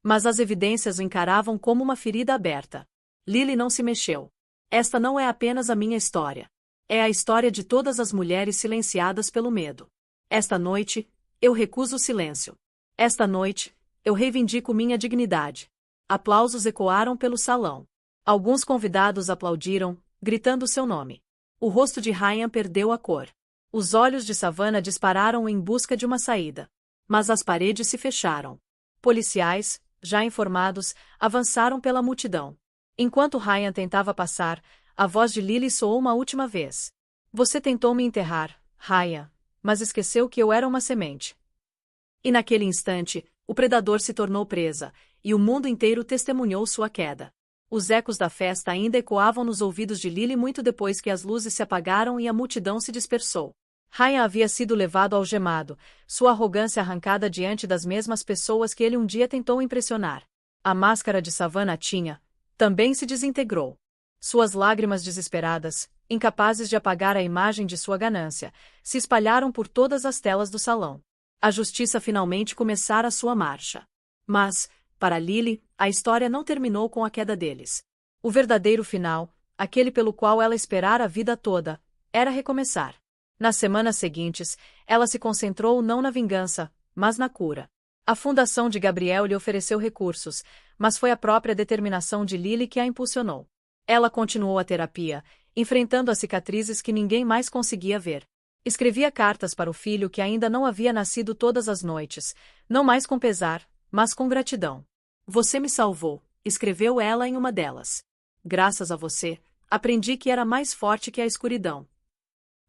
Mas as evidências o encaravam como uma ferida aberta. Lily não se mexeu. Esta não é apenas a minha história. É a história de todas as mulheres silenciadas pelo medo. Esta noite, eu recuso o silêncio. Esta noite, eu reivindico minha dignidade. Aplausos ecoaram pelo salão. Alguns convidados aplaudiram, gritando seu nome. O rosto de Ryan perdeu a cor. Os olhos de Savannah dispararam em busca de uma saída. Mas as paredes se fecharam. Policiais, já informados, avançaram pela multidão. Enquanto Ryan tentava passar, a voz de Lily soou uma última vez. Você tentou me enterrar, Ryan, mas esqueceu que eu era uma semente. E naquele instante, o predador se tornou presa, e o mundo inteiro testemunhou sua queda. Os ecos da festa ainda ecoavam nos ouvidos de Lily muito depois que as luzes se apagaram e a multidão se dispersou. Ryan havia sido levado algemado, sua arrogância arrancada diante das mesmas pessoas que ele um dia tentou impressionar. A máscara de Savannah tinha, também se desintegrou. Suas lágrimas desesperadas, incapazes de apagar a imagem de sua ganância, se espalharam por todas as telas do salão. A justiça finalmente começara sua marcha. Mas, para Lily, a história não terminou com a queda deles. O verdadeiro final, aquele pelo qual ela esperara a vida toda, era recomeçar. Nas semanas seguintes, ela se concentrou não na vingança, mas na cura. A fundação de Gabriel lhe ofereceu recursos, mas foi a própria determinação de Lily que a impulsionou. Ela continuou a terapia, enfrentando as cicatrizes que ninguém mais conseguia ver. Escrevia cartas para o filho que ainda não havia nascido todas as noites, não mais com pesar, mas com gratidão. Você me salvou, escreveu ela em uma delas. Graças a você, aprendi que era mais forte que a escuridão.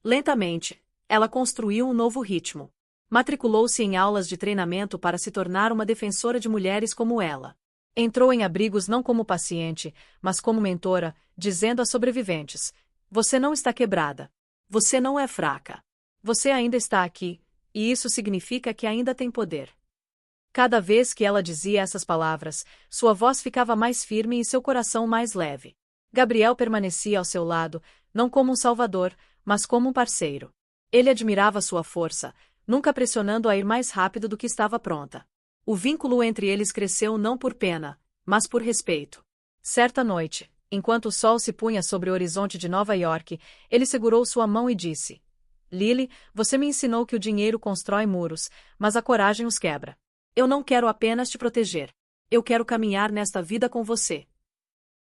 Lentamente, ela construiu um novo ritmo. Matriculou-se em aulas de treinamento para se tornar uma defensora de mulheres como ela. Entrou em abrigos não como paciente, mas como mentora, dizendo às sobreviventes: você não está quebrada. Você não é fraca. Você ainda está aqui, e isso significa que ainda tem poder. Cada vez que ela dizia essas palavras, sua voz ficava mais firme e seu coração mais leve. Gabriel permanecia ao seu lado, não como um salvador, mas como um parceiro. Ele admirava sua força, nunca pressionando-a a ir mais rápido do que estava pronta. O vínculo entre eles cresceu não por pena, mas por respeito. Certa noite, enquanto o sol se punha sobre o horizonte de Nova York, ele segurou sua mão e disse: Lily, você me ensinou que o dinheiro constrói muros, mas a coragem os quebra. Eu não quero apenas te proteger. Eu quero caminhar nesta vida com você.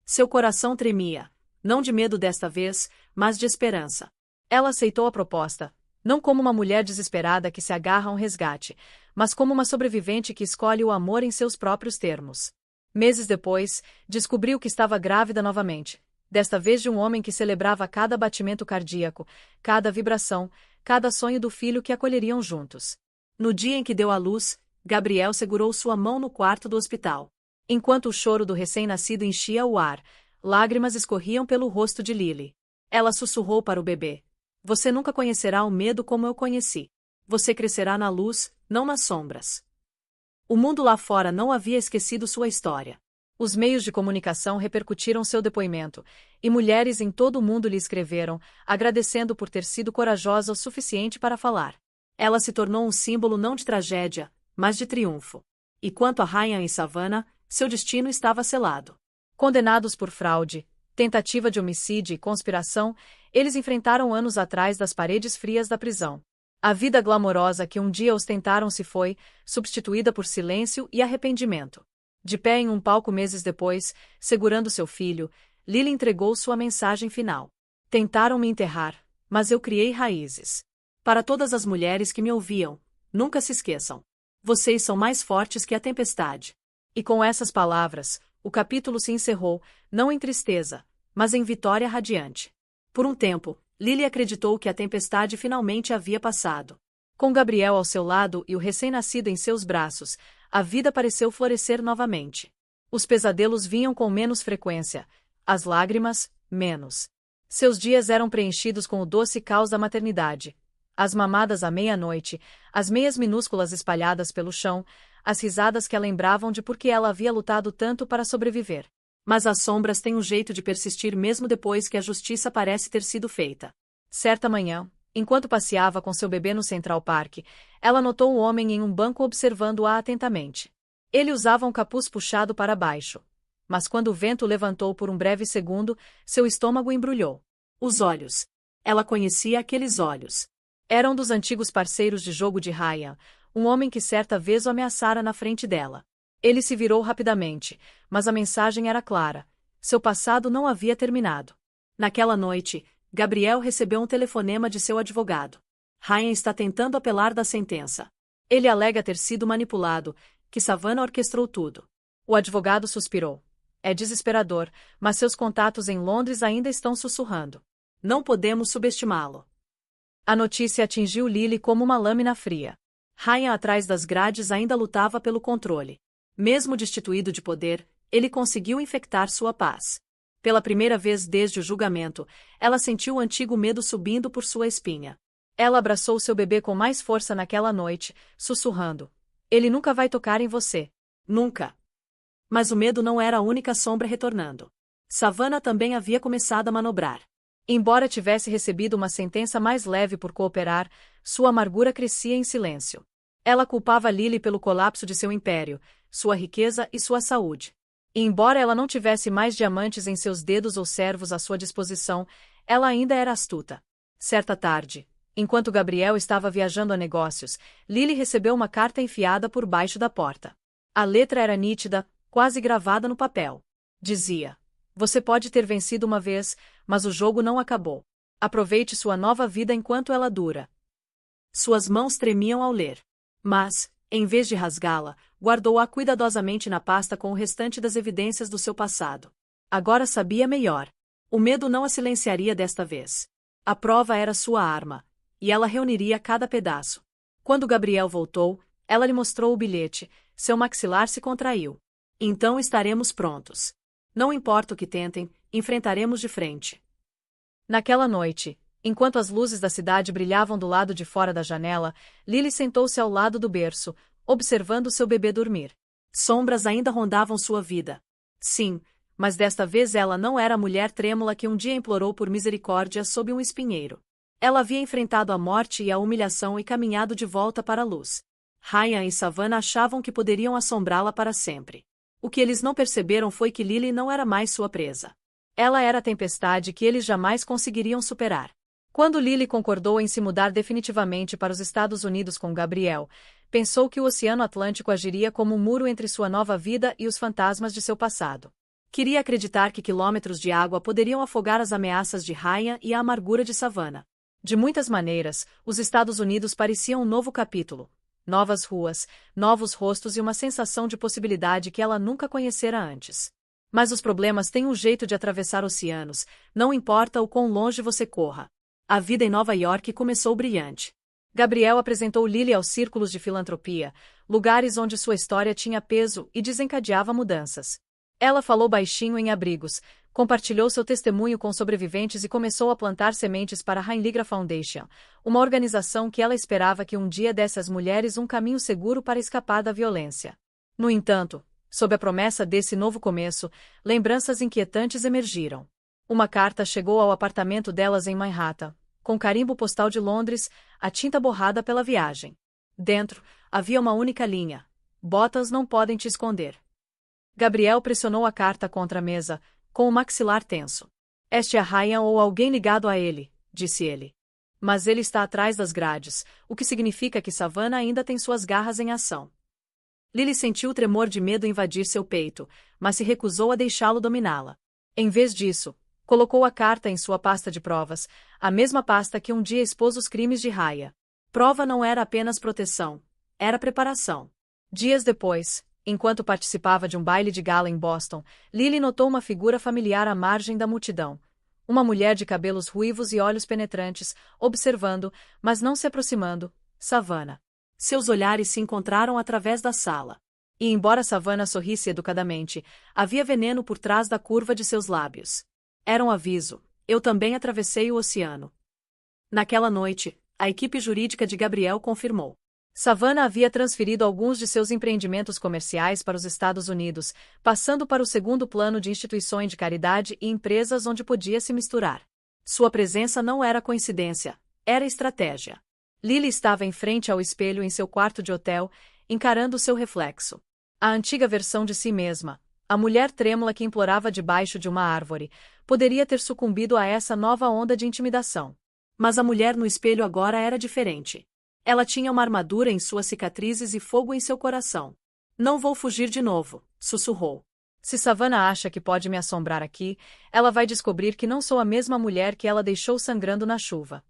Seu coração tremia, não de medo desta vez, mas de esperança. Ela aceitou a proposta, não como uma mulher desesperada que se agarra a um resgate, mas como uma sobrevivente que escolhe o amor em seus próprios termos. Meses depois, descobriu que estava grávida novamente, desta vez de um homem que celebrava cada batimento cardíaco, cada vibração, cada sonho do filho que acolheriam juntos. No dia em que deu à luz, Gabriel segurou sua mão no quarto do hospital. Enquanto o choro do recém-nascido enchia o ar, lágrimas escorriam pelo rosto de Lily. Ela sussurrou para o bebê: você nunca conhecerá o medo como eu conheci. Você crescerá na luz, não nas sombras. O mundo lá fora não havia esquecido sua história. Os meios de comunicação repercutiram seu depoimento, e mulheres em todo o mundo lhe escreveram, agradecendo por ter sido corajosa o suficiente para falar. Ela se tornou um símbolo não de tragédia, mas de triunfo. E quanto a Ryan e Savannah, seu destino estava selado. Condenados por fraude, tentativa de homicídio e conspiração, eles enfrentaram anos atrás das paredes frias da prisão. A vida glamourosa que um dia ostentaram se foi, substituída por silêncio e arrependimento. De pé em um palco meses depois, segurando seu filho, Lily entregou sua mensagem final. Tentaram me enterrar, mas eu criei raízes. Para todas as mulheres que me ouviam, nunca se esqueçam. Vocês são mais fortes que a tempestade. E com essas palavras, o capítulo se encerrou, não em tristeza, mas em vitória radiante. Por um tempo, Lily acreditou que a tempestade finalmente havia passado. Com Gabriel ao seu lado e o recém-nascido em seus braços, a vida pareceu florescer novamente. Os pesadelos vinham com menos frequência, as lágrimas, menos. Seus dias eram preenchidos com o doce caos da maternidade. As mamadas à meia-noite, as meias minúsculas espalhadas pelo chão, as risadas que a lembravam de por que ela havia lutado tanto para sobreviver. Mas as sombras têm um jeito de persistir mesmo depois que a justiça parece ter sido feita. Certa manhã, enquanto passeava com seu bebê no Central Park, ela notou um homem em um banco observando-a atentamente. Ele usava um capuz puxado para baixo. Mas quando o vento levantou por um breve segundo, seu estômago embrulhou. Os olhos. Ela conhecia aqueles olhos. Eram dos antigos parceiros de jogo de Ryan, um homem que certa vez o ameaçara na frente dela. Ele se virou rapidamente, mas a mensagem era clara. Seu passado não havia terminado. Naquela noite, Gabriel recebeu um telefonema de seu advogado. Ryan está tentando apelar da sentença. Ele alega ter sido manipulado, que Savannah orquestrou tudo. O advogado suspirou. É desesperador, mas seus contatos em Londres ainda estão sussurrando. Não podemos subestimá-lo. A notícia atingiu Lily como uma lâmina fria. Ryan atrás das grades ainda lutava pelo controle. Mesmo destituído de poder, ele conseguiu infectar sua paz. Pela primeira vez desde o julgamento, ela sentiu o antigo medo subindo por sua espinha. Ela abraçou seu bebê com mais força naquela noite, sussurrando. Ele nunca vai tocar em você. Nunca. Mas o medo não era a única sombra retornando. Savannah também havia começado a manobrar. Embora tivesse recebido uma sentença mais leve por cooperar, sua amargura crescia em silêncio. Ela culpava Lily pelo colapso de seu império, sua riqueza e sua saúde. E embora ela não tivesse mais diamantes em seus dedos ou servos à sua disposição, ela ainda era astuta. Certa tarde, enquanto Gabriel estava viajando a negócios, Lily recebeu uma carta enfiada por baixo da porta. A letra era nítida, quase gravada no papel. Dizia: Você pode ter vencido uma vez, mas o jogo não acabou. Aproveite sua nova vida enquanto ela dura. Suas mãos tremiam ao ler. Mas, em vez de rasgá-la, guardou-a cuidadosamente na pasta com o restante das evidências do seu passado. Agora sabia melhor. O medo não a silenciaria desta vez. A prova era sua arma, e ela reuniria cada pedaço. Quando Gabriel voltou, ela lhe mostrou o bilhete, seu maxilar se contraiu. Então estaremos prontos. Não importa o que tentem, enfrentaremos de frente. Naquela noite, enquanto as luzes da cidade brilhavam do lado de fora da janela, Lily sentou-se ao lado do berço, observando seu bebê dormir. Sombras ainda rondavam sua vida. Sim, mas desta vez ela não era a mulher trêmula que um dia implorou por misericórdia sob um espinheiro. Ela havia enfrentado a morte e a humilhação e caminhado de volta para a luz. Ryan e Savannah achavam que poderiam assombrá-la para sempre. O que eles não perceberam foi que Lily não era mais sua presa. Ela era a tempestade que eles jamais conseguiriam superar. Quando Lily concordou em se mudar definitivamente para os Estados Unidos com Gabriel, pensou que o Oceano Atlântico agiria como um muro entre sua nova vida e os fantasmas de seu passado. Queria acreditar que quilômetros de água poderiam afogar as ameaças de Ryan e a amargura de Savannah. De muitas maneiras, os Estados Unidos pareciam um novo capítulo. Novas ruas, novos rostos e uma sensação de possibilidade que ela nunca conhecera antes. Mas os problemas têm um jeito de atravessar oceanos, não importa o quão longe você corra. A vida em Nova York começou brilhante. Gabriel apresentou Lily aos círculos de filantropia, lugares onde sua história tinha peso e desencadeava mudanças. Ela falou baixinho em abrigos, compartilhou seu testemunho com sobreviventes e começou a plantar sementes para a Heinligra Foundation, uma organização que ela esperava que um dia desse às mulheres um caminho seguro para escapar da violência. No entanto, sob a promessa desse novo começo, lembranças inquietantes emergiram. Uma carta chegou ao apartamento delas em Manhattan, com carimbo postal de Londres, a tinta borrada pela viagem. Dentro, havia uma única linha: botas não podem te esconder. Gabriel pressionou a carta contra a mesa, com o maxilar tenso. Este é Ryan ou alguém ligado a ele, disse ele. Mas ele está atrás das grades, o que significa que Savannah ainda tem suas garras em ação. Lily sentiu o tremor de medo invadir seu peito, mas se recusou a deixá-lo dominá-la. Em vez disso, colocou a carta em sua pasta de provas, a mesma pasta que um dia expôs os crimes de Ryan. Prova não era apenas proteção, era preparação. Dias depois, enquanto participava de um baile de gala em Boston, Lily notou uma figura familiar à margem da multidão. Uma mulher de cabelos ruivos e olhos penetrantes, observando, mas não se aproximando, Savannah. Seus olhares se encontraram através da sala. E embora Savannah sorrisse educadamente, havia veneno por trás da curva de seus lábios. Era um aviso: eu também atravessei o oceano. Naquela noite, a equipe jurídica de Gabriel confirmou. Savannah havia transferido alguns de seus empreendimentos comerciais para os Estados Unidos, passando para o segundo plano de instituições de caridade e empresas onde podia se misturar. Sua presença não era coincidência, era estratégia. Lily estava em frente ao espelho em seu quarto de hotel, encarando seu reflexo. A antiga versão de si mesma, a mulher trêmula que implorava debaixo de uma árvore, poderia ter sucumbido a essa nova onda de intimidação. Mas a mulher no espelho agora era diferente. Ela tinha uma armadura em suas cicatrizes e fogo em seu coração. Não vou fugir de novo, sussurrou. Se Savannah acha que pode me assombrar aqui, ela vai descobrir que não sou a mesma mulher que ela deixou sangrando na chuva.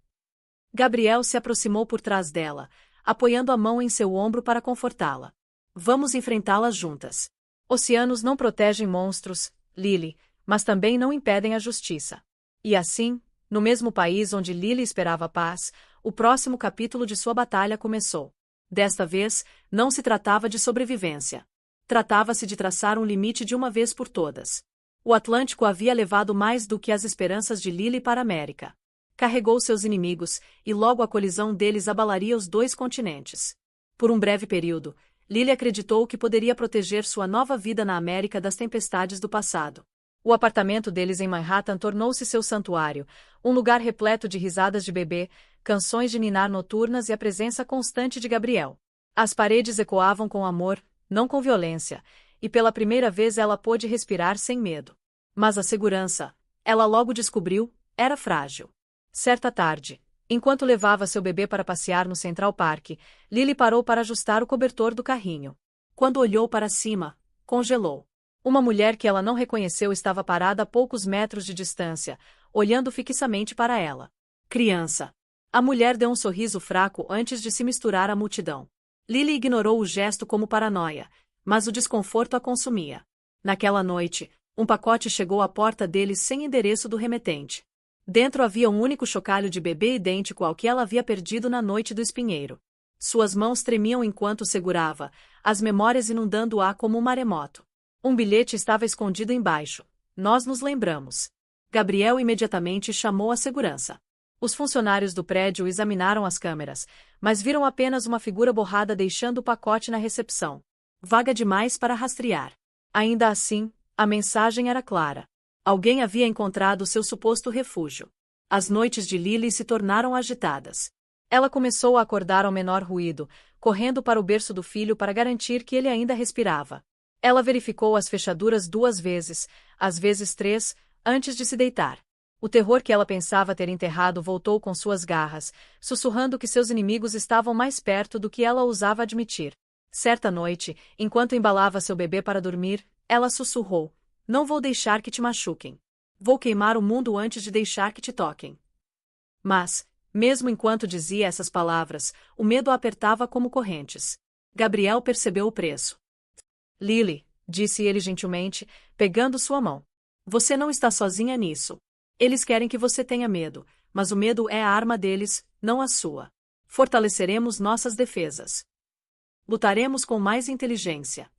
Gabriel se aproximou por trás dela, apoiando a mão em seu ombro para confortá-la. Vamos enfrentá-las juntas. Oceanos não protegem monstros, Lily, mas também não impedem a justiça. E assim, no mesmo país onde Lily esperava paz, o próximo capítulo de sua batalha começou. Desta vez, não se tratava de sobrevivência. Tratava-se de traçar um limite de uma vez por todas. O Atlântico havia levado mais do que as esperanças de Lily para a América. Carregou seus inimigos, e logo a colisão deles abalaria os dois continentes. Por um breve período, Lily acreditou que poderia proteger sua nova vida na América das tempestades do passado. O apartamento deles em Manhattan tornou-se seu santuário, um lugar repleto de risadas de bebê, canções de ninar noturnas e a presença constante de Gabriel. As paredes ecoavam com amor, não com violência, e pela primeira vez ela pôde respirar sem medo. Mas a segurança, ela logo descobriu, era frágil. Certa tarde, enquanto levava seu bebê para passear no Central Park, Lily parou para ajustar o cobertor do carrinho. Quando olhou para cima, congelou. Uma mulher que ela não reconheceu estava parada a poucos metros de distância, olhando fixamente para ela. Criança. A mulher deu um sorriso fraco antes de se misturar à multidão. Lily ignorou o gesto como paranoia, mas o desconforto a consumia. Naquela noite, um pacote chegou à porta deles sem endereço do remetente. Dentro havia um único chocalho de bebê idêntico ao que ela havia perdido na noite do espinheiro. Suas mãos tremiam enquanto o segurava, as memórias inundando-a como um maremoto. Um bilhete estava escondido embaixo. Nós nos lembramos. Gabriel imediatamente chamou a segurança. Os funcionários do prédio examinaram as câmeras, mas viram apenas uma figura borrada deixando o pacote na recepção. Vaga demais para rastrear. Ainda assim, a mensagem era clara. Alguém havia encontrado seu suposto refúgio. As noites de Lily se tornaram agitadas. Ela começou a acordar ao menor ruído, correndo para o berço do filho para garantir que ele ainda respirava. Ela verificou as fechaduras 2 vezes, às vezes 3, antes de se deitar. O terror que ela pensava ter enterrado voltou com suas garras, sussurrando que seus inimigos estavam mais perto do que ela ousava admitir. Certa noite, enquanto embalava seu bebê para dormir, ela sussurrou: "Não vou deixar que te machuquem. Vou queimar o mundo antes de deixar que te toquem." Mas, mesmo enquanto dizia essas palavras, o medo a apertava como correntes. Gabriel percebeu o preço. "Lily", disse ele gentilmente, pegando sua mão. "Você não está sozinha nisso. Eles querem que você tenha medo, mas o medo é a arma deles, não a sua. Fortaleceremos nossas defesas. Lutaremos com mais inteligência."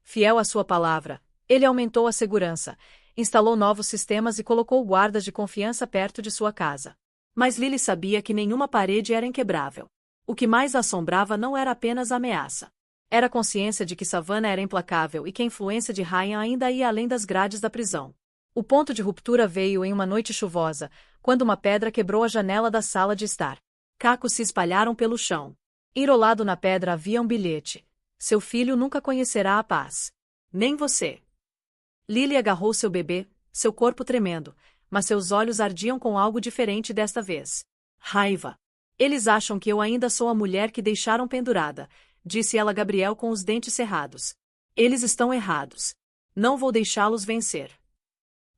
Fiel à sua palavra, ele aumentou a segurança, instalou novos sistemas e colocou guardas de confiança perto de sua casa. Mas Lily sabia que nenhuma parede era inquebrável. O que mais a assombrava não era apenas a ameaça. Era a consciência de que Savannah era implacável e que a influência de Ryan ainda ia além das grades da prisão. O ponto de ruptura veio em uma noite chuvosa, quando uma pedra quebrou a janela da sala de estar. Cacos se espalharam pelo chão. Enrolado na pedra havia um bilhete. "Seu filho nunca conhecerá a paz. Nem você." Lily agarrou seu bebê, seu corpo tremendo, mas seus olhos ardiam com algo diferente desta vez. Raiva. "Eles acham que eu ainda sou a mulher que deixaram pendurada", disse ela a Gabriel com os dentes cerrados. "Eles estão errados. Não vou deixá-los vencer."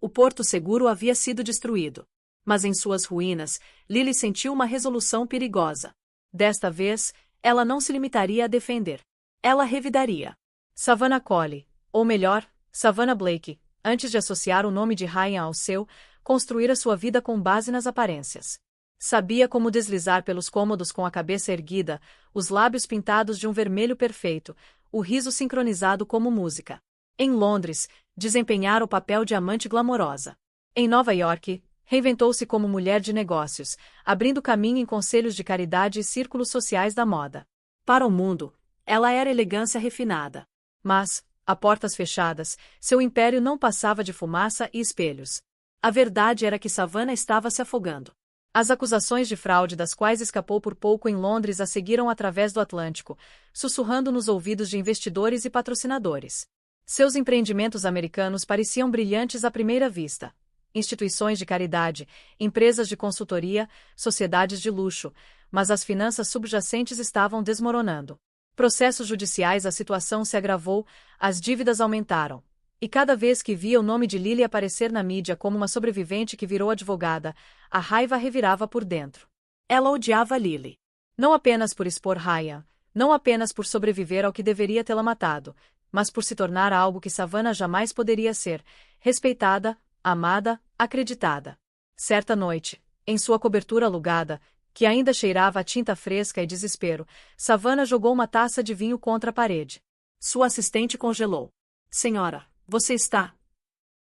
O porto seguro havia sido destruído. Mas em suas ruínas, Lily sentiu uma resolução perigosa. Desta vez, ela não se limitaria a defender. Ela revidaria. Savannah Collie, ou melhor, Savannah Blake, antes de associar o nome de Ryan ao seu, construíra sua vida com base nas aparências. Sabia como deslizar pelos cômodos com a cabeça erguida, os lábios pintados de um vermelho perfeito, o riso sincronizado como música. Em Londres, desempenhara o papel de amante glamourosa. Em Nova York, reinventou-se como mulher de negócios, abrindo caminho em conselhos de caridade e círculos sociais da moda. Para o mundo, ela era elegância refinada. Mas, a portas fechadas, seu império não passava de fumaça e espelhos. A verdade era que Savannah estava se afogando. As acusações de fraude das quais escapou por pouco em Londres a seguiram através do Atlântico, sussurrando nos ouvidos de investidores e patrocinadores. Seus empreendimentos americanos pareciam brilhantes à primeira vista. Instituições de caridade, empresas de consultoria, sociedades de luxo, mas as finanças subjacentes estavam desmoronando. Processos judiciais, a situação se agravou, as dívidas aumentaram. E cada vez que via o nome de Lily aparecer na mídia como uma sobrevivente que virou advogada, a raiva revirava por dentro. Ela odiava Lily. Não apenas por expor Ryan, não apenas por sobreviver ao que deveria tê-la matado, mas por se tornar algo que Savannah jamais poderia ser: respeitada, amada, acreditada. Certa noite, em sua cobertura alugada, que ainda cheirava a tinta fresca e desespero, Savannah jogou uma taça de vinho contra a parede. Sua assistente congelou. Senhora, você está...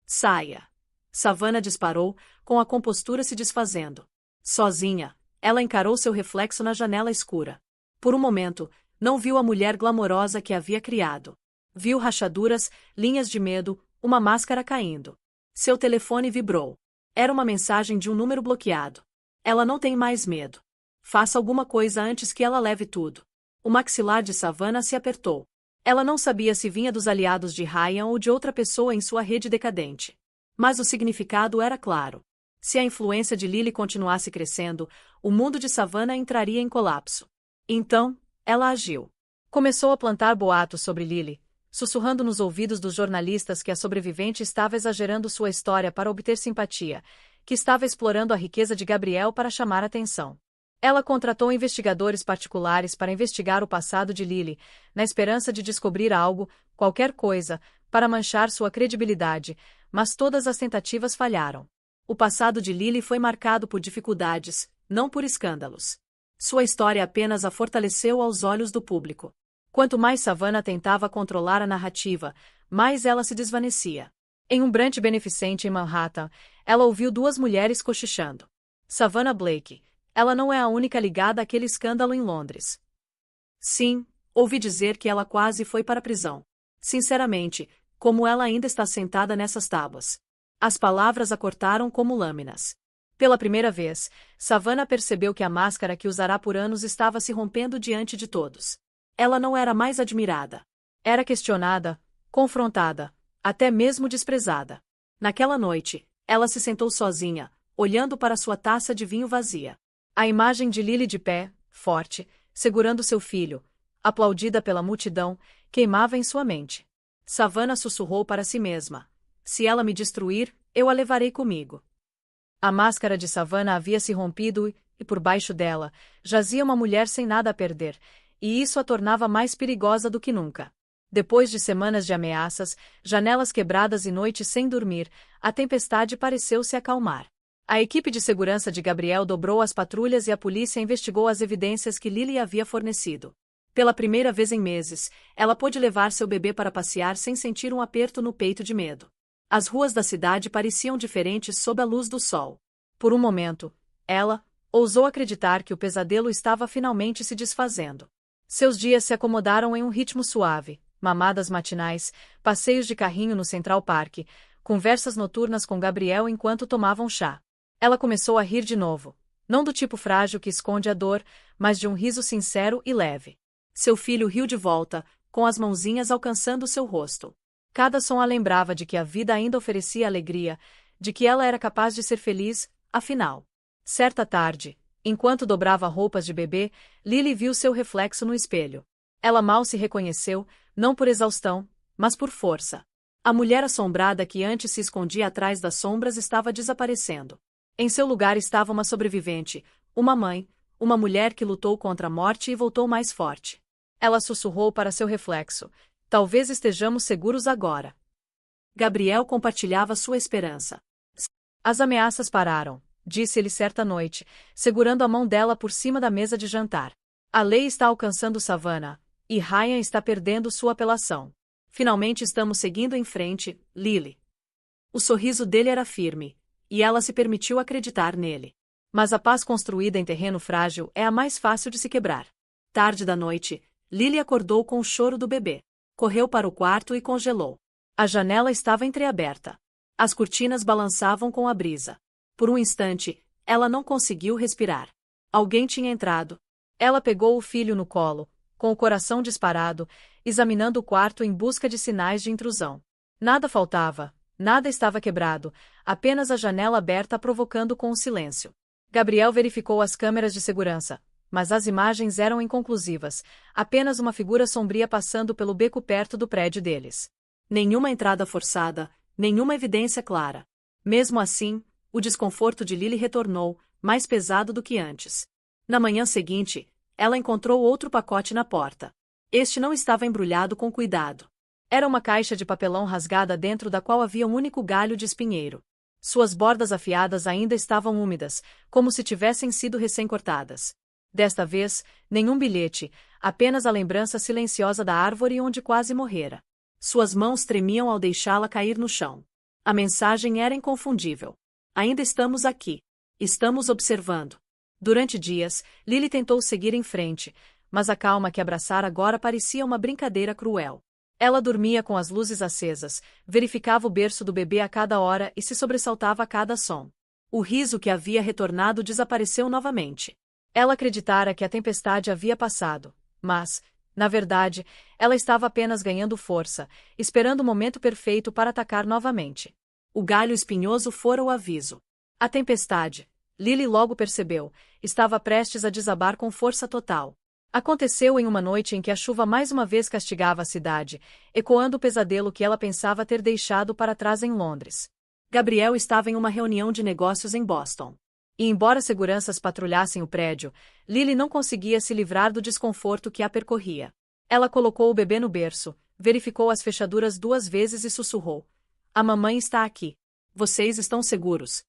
Saia. Savannah disparou, com a compostura se desfazendo. Sozinha, ela encarou seu reflexo na janela escura. Por um momento, não viu a mulher glamourosa que havia criado. Viu rachaduras, linhas de medo, uma máscara caindo. Seu telefone vibrou. Era uma mensagem de um número bloqueado. Ela não tem mais medo. Faça alguma coisa antes que ela leve tudo. O maxilar de Savannah se apertou. Ela não sabia se vinha dos aliados de Ryan ou de outra pessoa em sua rede decadente. Mas o significado era claro. Se a influência de Lily continuasse crescendo, o mundo de Savannah entraria em colapso. Então, ela agiu. Começou a plantar boatos sobre Lily, sussurrando nos ouvidos dos jornalistas que a sobrevivente estava exagerando sua história para obter simpatia, que estava explorando a riqueza de Gabriel para chamar atenção. Ela contratou investigadores particulares para investigar o passado de Lily, na esperança de descobrir algo, qualquer coisa, para manchar sua credibilidade, mas todas as tentativas falharam. O passado de Lily foi marcado por dificuldades, não por escândalos. Sua história apenas a fortaleceu aos olhos do público. Quanto mais Savannah tentava controlar a narrativa, mais ela se desvanecia. Em um brunch beneficente em Manhattan, ela ouviu duas mulheres cochichando. Savannah Blake. Ela não é a única ligada àquele escândalo em Londres. Sim, ouvi dizer que ela quase foi para a prisão. Sinceramente, como ela ainda está sentada nessas tábuas. As palavras a cortaram como lâminas. Pela primeira vez, Savannah percebeu que a máscara que usará por anos estava se rompendo diante de todos. Ela não era mais admirada. Era questionada, confrontada, até mesmo desprezada. Naquela noite, ela se sentou sozinha, olhando para sua taça de vinho vazia. A imagem de Lily de pé, forte, segurando seu filho, aplaudida pela multidão, queimava em sua mente. Savannah sussurrou para si mesma: se ela me destruir, eu a levarei comigo. A máscara de Savannah havia se rompido e, por baixo dela, jazia uma mulher sem nada a perder, e isso a tornava mais perigosa do que nunca. Depois de semanas de ameaças, janelas quebradas e noites sem dormir, a tempestade pareceu se acalmar. A equipe de segurança de Gabriel dobrou as patrulhas e a polícia investigou as evidências que Lily havia fornecido. Pela primeira vez em meses, ela pôde levar seu bebê para passear sem sentir um aperto no peito de medo. As ruas da cidade pareciam diferentes sob a luz do sol. Por um momento, ela ousou acreditar que o pesadelo estava finalmente se desfazendo. Seus dias se acomodaram em um ritmo suave, mamadas matinais, passeios de carrinho no Central Park, conversas noturnas com Gabriel enquanto tomavam chá. Ela começou a rir de novo, não do tipo frágil que esconde a dor, mas de um riso sincero e leve. Seu filho riu de volta, com as mãozinhas alcançando seu rosto. Cada som a lembrava de que a vida ainda oferecia alegria, de que ela era capaz de ser feliz, afinal. Certa tarde, enquanto dobrava roupas de bebê, Lily viu seu reflexo no espelho. Ela mal se reconheceu, não por exaustão, mas por força. A mulher assombrada que antes se escondia atrás das sombras estava desaparecendo. Em seu lugar estava uma sobrevivente, uma mãe, uma mulher que lutou contra a morte e voltou mais forte. Ela sussurrou para seu reflexo: talvez estejamos seguros agora. Gabriel compartilhava sua esperança. As ameaças pararam, disse ele certa noite, segurando a mão dela por cima da mesa de jantar. A lei está alcançando Savannah, e Ryan está perdendo sua apelação. Finalmente estamos seguindo em frente, Lily. O sorriso dele era firme, e ela se permitiu acreditar nele. Mas a paz construída em terreno frágil é a mais fácil de se quebrar. Tarde da noite, Lily acordou com o choro do bebê. Correu para o quarto e congelou. A janela estava entreaberta. As cortinas balançavam com a brisa. Por um instante, ela não conseguiu respirar. Alguém tinha entrado. Ela pegou o filho no colo, com o coração disparado, examinando o quarto em busca de sinais de intrusão. Nada faltava, nada estava quebrado, apenas a janela aberta provocando com o silêncio. Gabriel verificou as câmeras de segurança, mas as imagens eram inconclusivas, apenas uma figura sombria passando pelo beco perto do prédio deles. Nenhuma entrada forçada, nenhuma evidência clara. Mesmo assim, o desconforto de Lily retornou, mais pesado do que antes. Na manhã seguinte, ela encontrou outro pacote na porta. Este não estava embrulhado com cuidado. Era uma caixa de papelão rasgada dentro da qual havia um único galho de espinheiro. Suas bordas afiadas ainda estavam úmidas, como se tivessem sido recém-cortadas. Desta vez, nenhum bilhete, apenas a lembrança silenciosa da árvore onde quase morrera. Suas mãos tremiam ao deixá-la cair no chão. A mensagem era inconfundível. Ainda estamos aqui. Estamos observando. Durante dias, Lily tentou seguir em frente, mas a calma que abraçara agora parecia uma brincadeira cruel. Ela dormia com as luzes acesas, verificava o berço do bebê a cada hora e se sobressaltava a cada som. O riso que havia retornado desapareceu novamente. Ela acreditara que a tempestade havia passado, mas, na verdade, ela estava apenas ganhando força, esperando o momento perfeito para atacar novamente. O galho espinhoso fora o aviso. A tempestade, Lily logo percebeu, estava prestes a desabar com força total. Aconteceu em uma noite em que a chuva mais uma vez castigava a cidade, ecoando o pesadelo que ela pensava ter deixado para trás em Londres. Gabriel estava em uma reunião de negócios em Boston. E embora seguranças patrulhassem o prédio, Lily não conseguia se livrar do desconforto que a percorria. Ela colocou o bebê no berço, verificou as fechaduras 2 vezes e sussurrou: "A mamãe está aqui. Vocês estão seguros."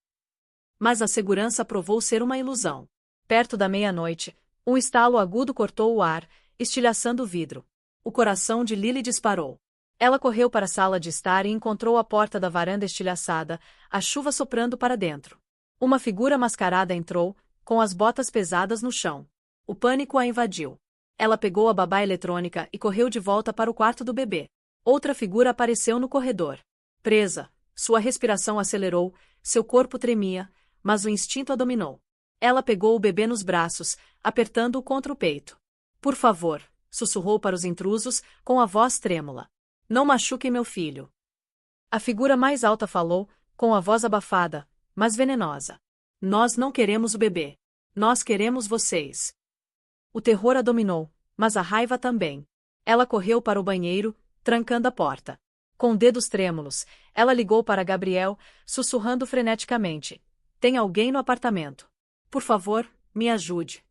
Mas a segurança provou ser uma ilusão. Perto da meia-noite, um estalo agudo cortou o ar, estilhaçando o vidro. O coração de Lily disparou. Ela correu para a sala de estar e encontrou a porta da varanda estilhaçada, a chuva soprando para dentro. Uma figura mascarada entrou, com as botas pesadas no chão. O pânico a invadiu. Ela pegou a babá eletrônica e correu de volta para o quarto do bebê. Outra figura apareceu no corredor. Presa, sua respiração acelerou, seu corpo tremia, mas o instinto a dominou. Ela pegou o bebê nos braços, apertando-o contra o peito. "Por favor", sussurrou para os intrusos, com a voz trêmula. "Não machuquem meu filho." A figura mais alta falou, com a voz abafada, mas venenosa. "Nós não queremos o bebê. Nós queremos vocês." O terror a dominou, mas a raiva também. Ela correu para o banheiro, trancando a porta. Com dedos trêmulos, ela ligou para Gabriel, sussurrando freneticamente: "Tem alguém no apartamento? Por favor, me ajude."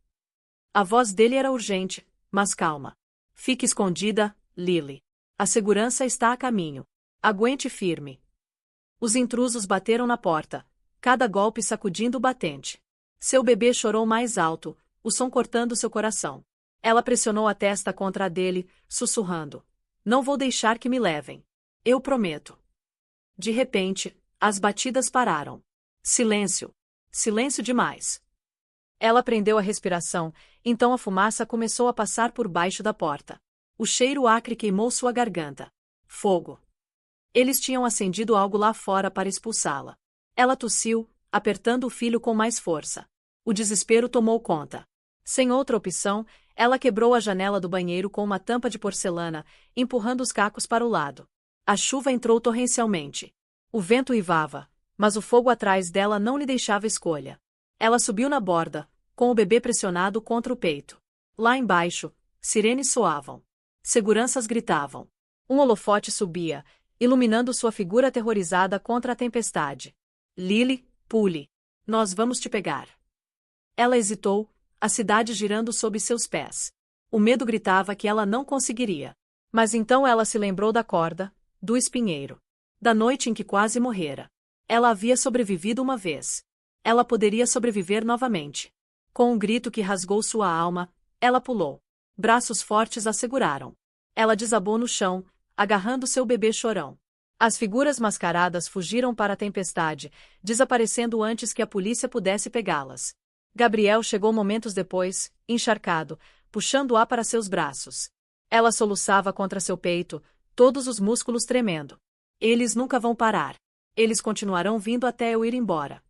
A voz dele era urgente, mas calma. "Fique escondida, Lily. A segurança está a caminho. Aguente firme." Os intrusos bateram na porta, cada golpe sacudindo o batente. Seu bebê chorou mais alto, o som cortando seu coração. Ela pressionou a testa contra a dele, sussurrando: "Não vou deixar que me levem. Eu prometo." De repente, as batidas pararam. Silêncio. Silêncio demais. Ela prendeu a respiração, então a fumaça começou a passar por baixo da porta. O cheiro acre queimou sua garganta. Fogo. Eles tinham acendido algo lá fora para expulsá-la. Ela tossiu, apertando o filho com mais força. O desespero tomou conta. Sem outra opção, ela quebrou a janela do banheiro com uma tampa de porcelana, empurrando os cacos para o lado. A chuva entrou torrencialmente. O vento uivava, mas o fogo atrás dela não lhe deixava escolha. Ela subiu na borda, com o bebê pressionado contra o peito. Lá embaixo, sirenes soavam. Seguranças gritavam. Um holofote subia, iluminando sua figura aterrorizada contra a tempestade. "Lily, pule. Nós vamos te pegar." Ela hesitou, a cidade girando sob seus pés. O medo gritava que ela não conseguiria. Mas então ela se lembrou da corda, do espinheiro. Da noite em que quase morrera. Ela havia sobrevivido uma vez. Ela poderia sobreviver novamente. Com um grito que rasgou sua alma, ela pulou. Braços fortes a seguraram. Ela desabou no chão, agarrando seu bebê chorão. As figuras mascaradas fugiram para a tempestade, desaparecendo antes que a polícia pudesse pegá-las. Gabriel chegou momentos depois, encharcado, puxando-a para seus braços. Ela soluçava contra seu peito, todos os músculos tremendo. "Eles nunca vão parar. Eles continuarão vindo até eu ir embora."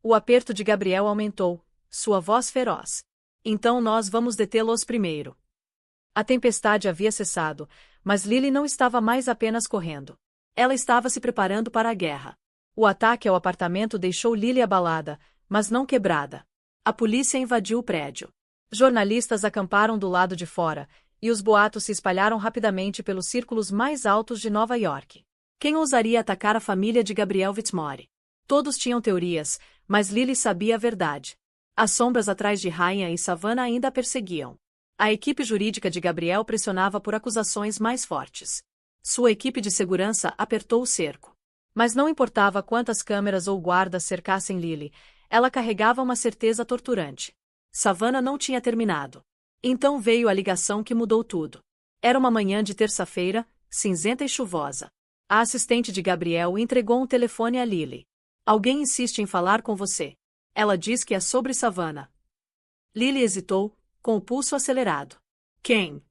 O aperto de Gabriel aumentou, sua voz feroz. "Então nós vamos detê-los primeiro." A tempestade havia cessado, mas Lily não estava mais apenas correndo. Ela estava se preparando para a guerra. O ataque ao apartamento deixou Lily abalada, mas não quebrada. A polícia invadiu o prédio. Jornalistas acamparam do lado de fora, e os boatos se espalharam rapidamente pelos círculos mais altos de Nova York. Quem ousaria atacar a família de Gabriel Whitmore? Todos tinham teorias, mas Lily sabia a verdade. As sombras atrás de Ryan e Savannah ainda a perseguiam. A equipe jurídica de Gabriel pressionava por acusações mais fortes. Sua equipe de segurança apertou o cerco. Mas não importava quantas câmeras ou guardas cercassem Lily, ela carregava uma certeza torturante. Savannah não tinha terminado. Então veio a ligação que mudou tudo. Era uma manhã de terça-feira, cinzenta e chuvosa. A assistente de Gabriel entregou um telefone a Lily. Alguém insiste em falar com você. Ela diz que é sobre Savannah. Lily hesitou, com o pulso acelerado. Quem?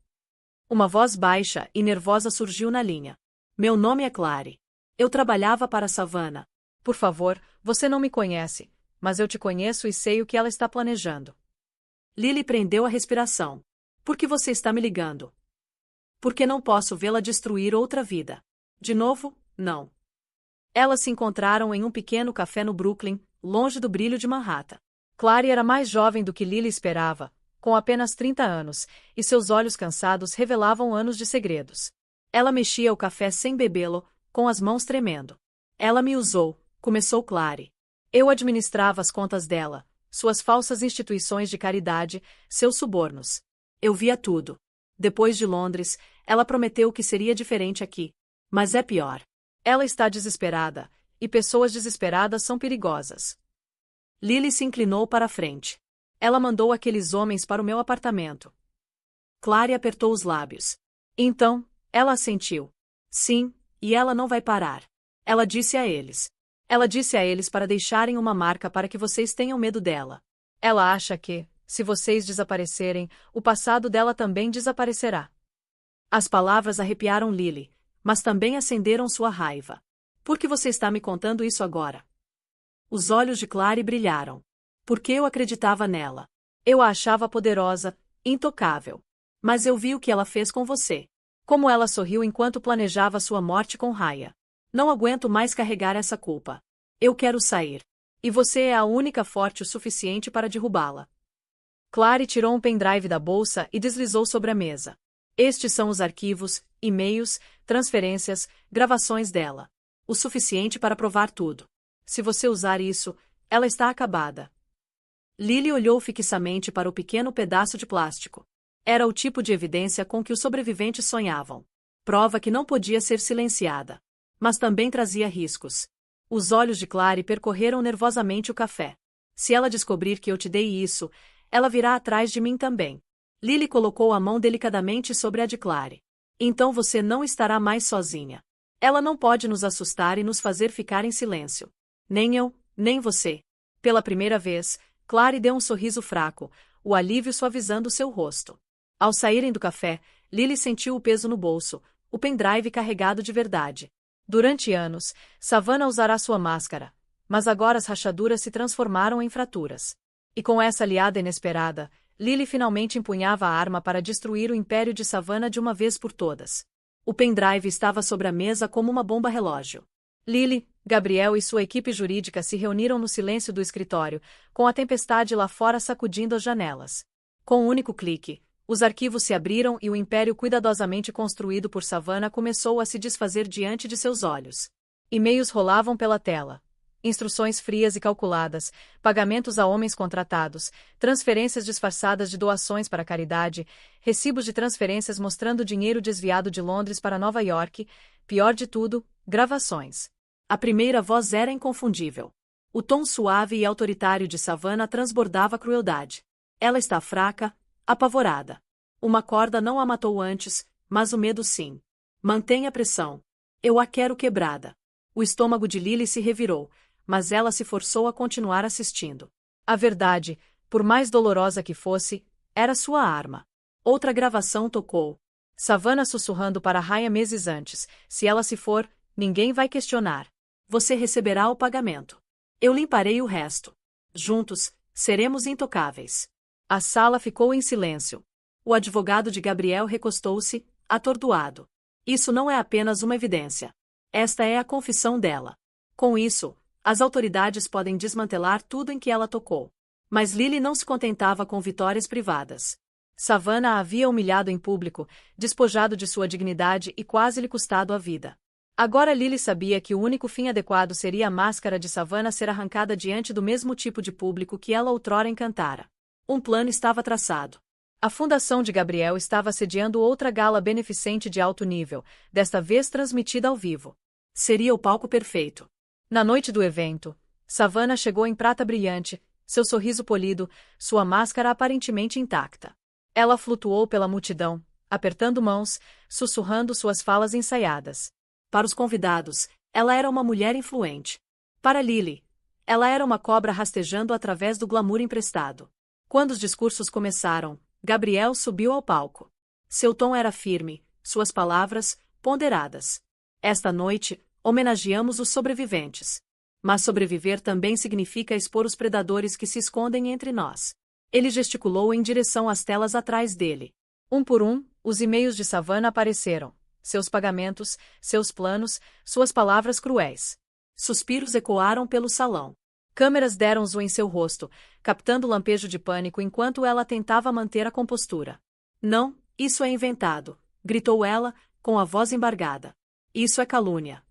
Uma voz baixa e nervosa surgiu na linha. Meu nome é Clary. Eu trabalhava para Savannah. Por favor, você não me conhece, mas eu te conheço e sei o que ela está planejando. Lily prendeu a respiração. Por que você está me ligando? Porque não posso vê-la destruir outra vida. De novo, não. Elas se encontraram em um pequeno café no Brooklyn, longe do brilho de Manhattan. Clary era mais jovem do que Lily esperava, com apenas 30 anos, e seus olhos cansados revelavam anos de segredos. Ela mexia o café sem bebê-lo, com as mãos tremendo. Ela me usou, começou Clary. Eu administrava as contas dela, suas falsas instituições de caridade, seus subornos. Eu via tudo. Depois de Londres, ela prometeu que seria diferente aqui. Mas é pior. Ela está desesperada, e pessoas desesperadas são perigosas. Lily se inclinou para a frente. Ela mandou aqueles homens para o meu apartamento. Clary apertou os lábios. Então, ela assentiu. Sim, e ela não vai parar. Ela disse a eles. Ela disse a eles para deixarem uma marca para que vocês tenham medo dela. Ela acha que, se vocês desaparecerem, o passado dela também desaparecerá. As palavras arrepiaram Lily, mas também acenderam sua raiva. Por que você está me contando isso agora? Os olhos de Clary brilharam. Porque eu acreditava nela. Eu a achava poderosa, intocável. Mas eu vi o que ela fez com você. Como ela sorriu enquanto planejava sua morte com Raya. Não aguento mais carregar essa culpa. Eu quero sair. E você é a única forte o suficiente para derrubá-la. Clary tirou um pendrive da bolsa e deslizou sobre a mesa. Estes são os arquivos, e-mails, transferências, gravações dela. O suficiente para provar tudo. Se você usar isso, ela está acabada. Lily olhou fixamente para o pequeno pedaço de plástico. Era o tipo de evidência com que os sobreviventes sonhavam. Prova que não podia ser silenciada. Mas também trazia riscos. Os olhos de Clary percorreram nervosamente o café. Se ela descobrir que eu te dei isso, ela virá atrás de mim também. Lily colocou a mão delicadamente sobre a de Clary. Então você não estará mais sozinha. Ela não pode nos assustar e nos fazer ficar em silêncio. Nem eu, nem você. Pela primeira vez, Clary deu um sorriso fraco, o alívio suavizando seu rosto. Ao saírem do café, Lily sentiu o peso no bolso, o pendrive carregado de verdade. Durante anos, Savannah usará sua máscara, mas agora as rachaduras se transformaram em fraturas. E com essa aliada inesperada, Lily finalmente empunhava a arma para destruir o império de Savannah de uma vez por todas. O pendrive estava sobre a mesa como uma bomba-relógio. Lily, Gabriel e sua equipe jurídica se reuniram no silêncio do escritório, com a tempestade lá fora sacudindo as janelas. Com um único clique, os arquivos se abriram e o império cuidadosamente construído por Savannah começou a se desfazer diante de seus olhos. E-mails rolavam pela tela. Instruções frias e calculadas, pagamentos a homens contratados, transferências disfarçadas de doações para a caridade, recibos de transferências mostrando dinheiro desviado de Londres para Nova York, pior de tudo, gravações. A primeira voz era inconfundível. O tom suave e autoritário de Savannah transbordava crueldade. Ela está fraca, apavorada. Uma corda não a matou antes, mas o medo sim. Mantenha a pressão. Eu a quero quebrada. O estômago de Lily se revirou, mas ela se forçou a continuar assistindo. A verdade, por mais dolorosa que fosse, era sua arma. Outra gravação tocou. Savannah sussurrando para Raya meses antes: se ela se for, ninguém vai questionar. Você receberá o pagamento. Eu limparei o resto. Juntos, seremos intocáveis. A sala ficou em silêncio. O advogado de Gabriel recostou-se, atordoado. Isso não é apenas uma evidência. Esta é a confissão dela. Com isso, as autoridades podem desmantelar tudo em que ela tocou. Mas Lily não se contentava com vitórias privadas. Savannah a havia humilhado em público, despojado de sua dignidade e quase lhe custado a vida. Agora Lily sabia que o único fim adequado seria a máscara de Savannah ser arrancada diante do mesmo tipo de público que ela outrora encantara. Um plano estava traçado. A Fundação de Gabriel estava sediando outra gala beneficente de alto nível, desta vez transmitida ao vivo. Seria o palco perfeito. Na noite do evento, Savannah chegou em prata brilhante, seu sorriso polido, sua máscara aparentemente intacta. Ela flutuou pela multidão, apertando mãos, sussurrando suas falas ensaiadas. Para os convidados, ela era uma mulher influente. Para Lily, ela era uma cobra rastejando através do glamour emprestado. Quando os discursos começaram, Gabriel subiu ao palco. Seu tom era firme, suas palavras, ponderadas. Esta noite, homenageamos os sobreviventes. Mas sobreviver também significa expor os predadores que se escondem entre nós. Ele gesticulou em direção às telas atrás dele. Um por um, os e-mails de Savannah apareceram. Seus pagamentos, seus planos, suas palavras cruéis. Suspiros ecoaram pelo salão. Câmeras deram zoom em seu rosto, captando o lampejo de pânico enquanto ela tentava manter a compostura. Não, isso é inventado, gritou ela, com a voz embargada. Isso é calúnia.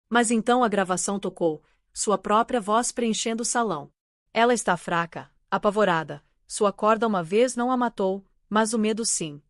Mas então a gravação tocou, sua própria voz preenchendo o salão. Ela está fraca, apavorada. Sua corda uma vez não a matou, mas o medo sim.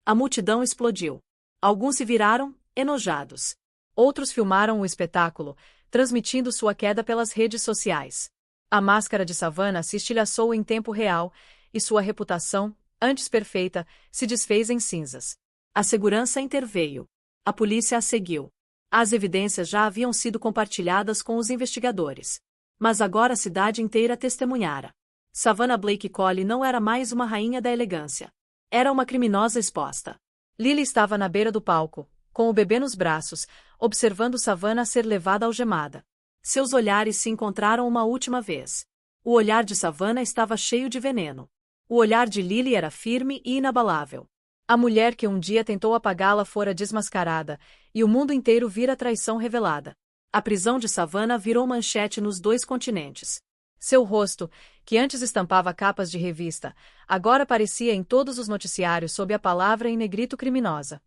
A multidão explodiu. Alguns se viraram, enojados. Outros filmaram o espetáculo, transmitindo sua queda pelas redes sociais. A máscara de Savannah se estilhaçou em tempo real, e sua reputação, antes perfeita, se desfez em cinzas. A segurança interveio. A polícia a seguiu. As evidências já haviam sido compartilhadas com os investigadores. Mas agora a cidade inteira testemunhara. Savannah Blake Colley não era mais uma rainha da elegância. Era uma criminosa exposta. Lily estava na beira do palco, com o bebê nos braços, observando Savannah ser levada algemada. Seus olhares se encontraram uma última vez. O olhar de Savannah estava cheio de veneno. O olhar de Lily era firme e inabalável. A mulher que um dia tentou apagá-la fora desmascarada, e o mundo inteiro vira traição revelada. A prisão de Savannah virou manchete nos 2 continentes. Seu rosto, que antes estampava capas de revista, agora aparecia em todos os noticiários sob a palavra em negrito criminosa.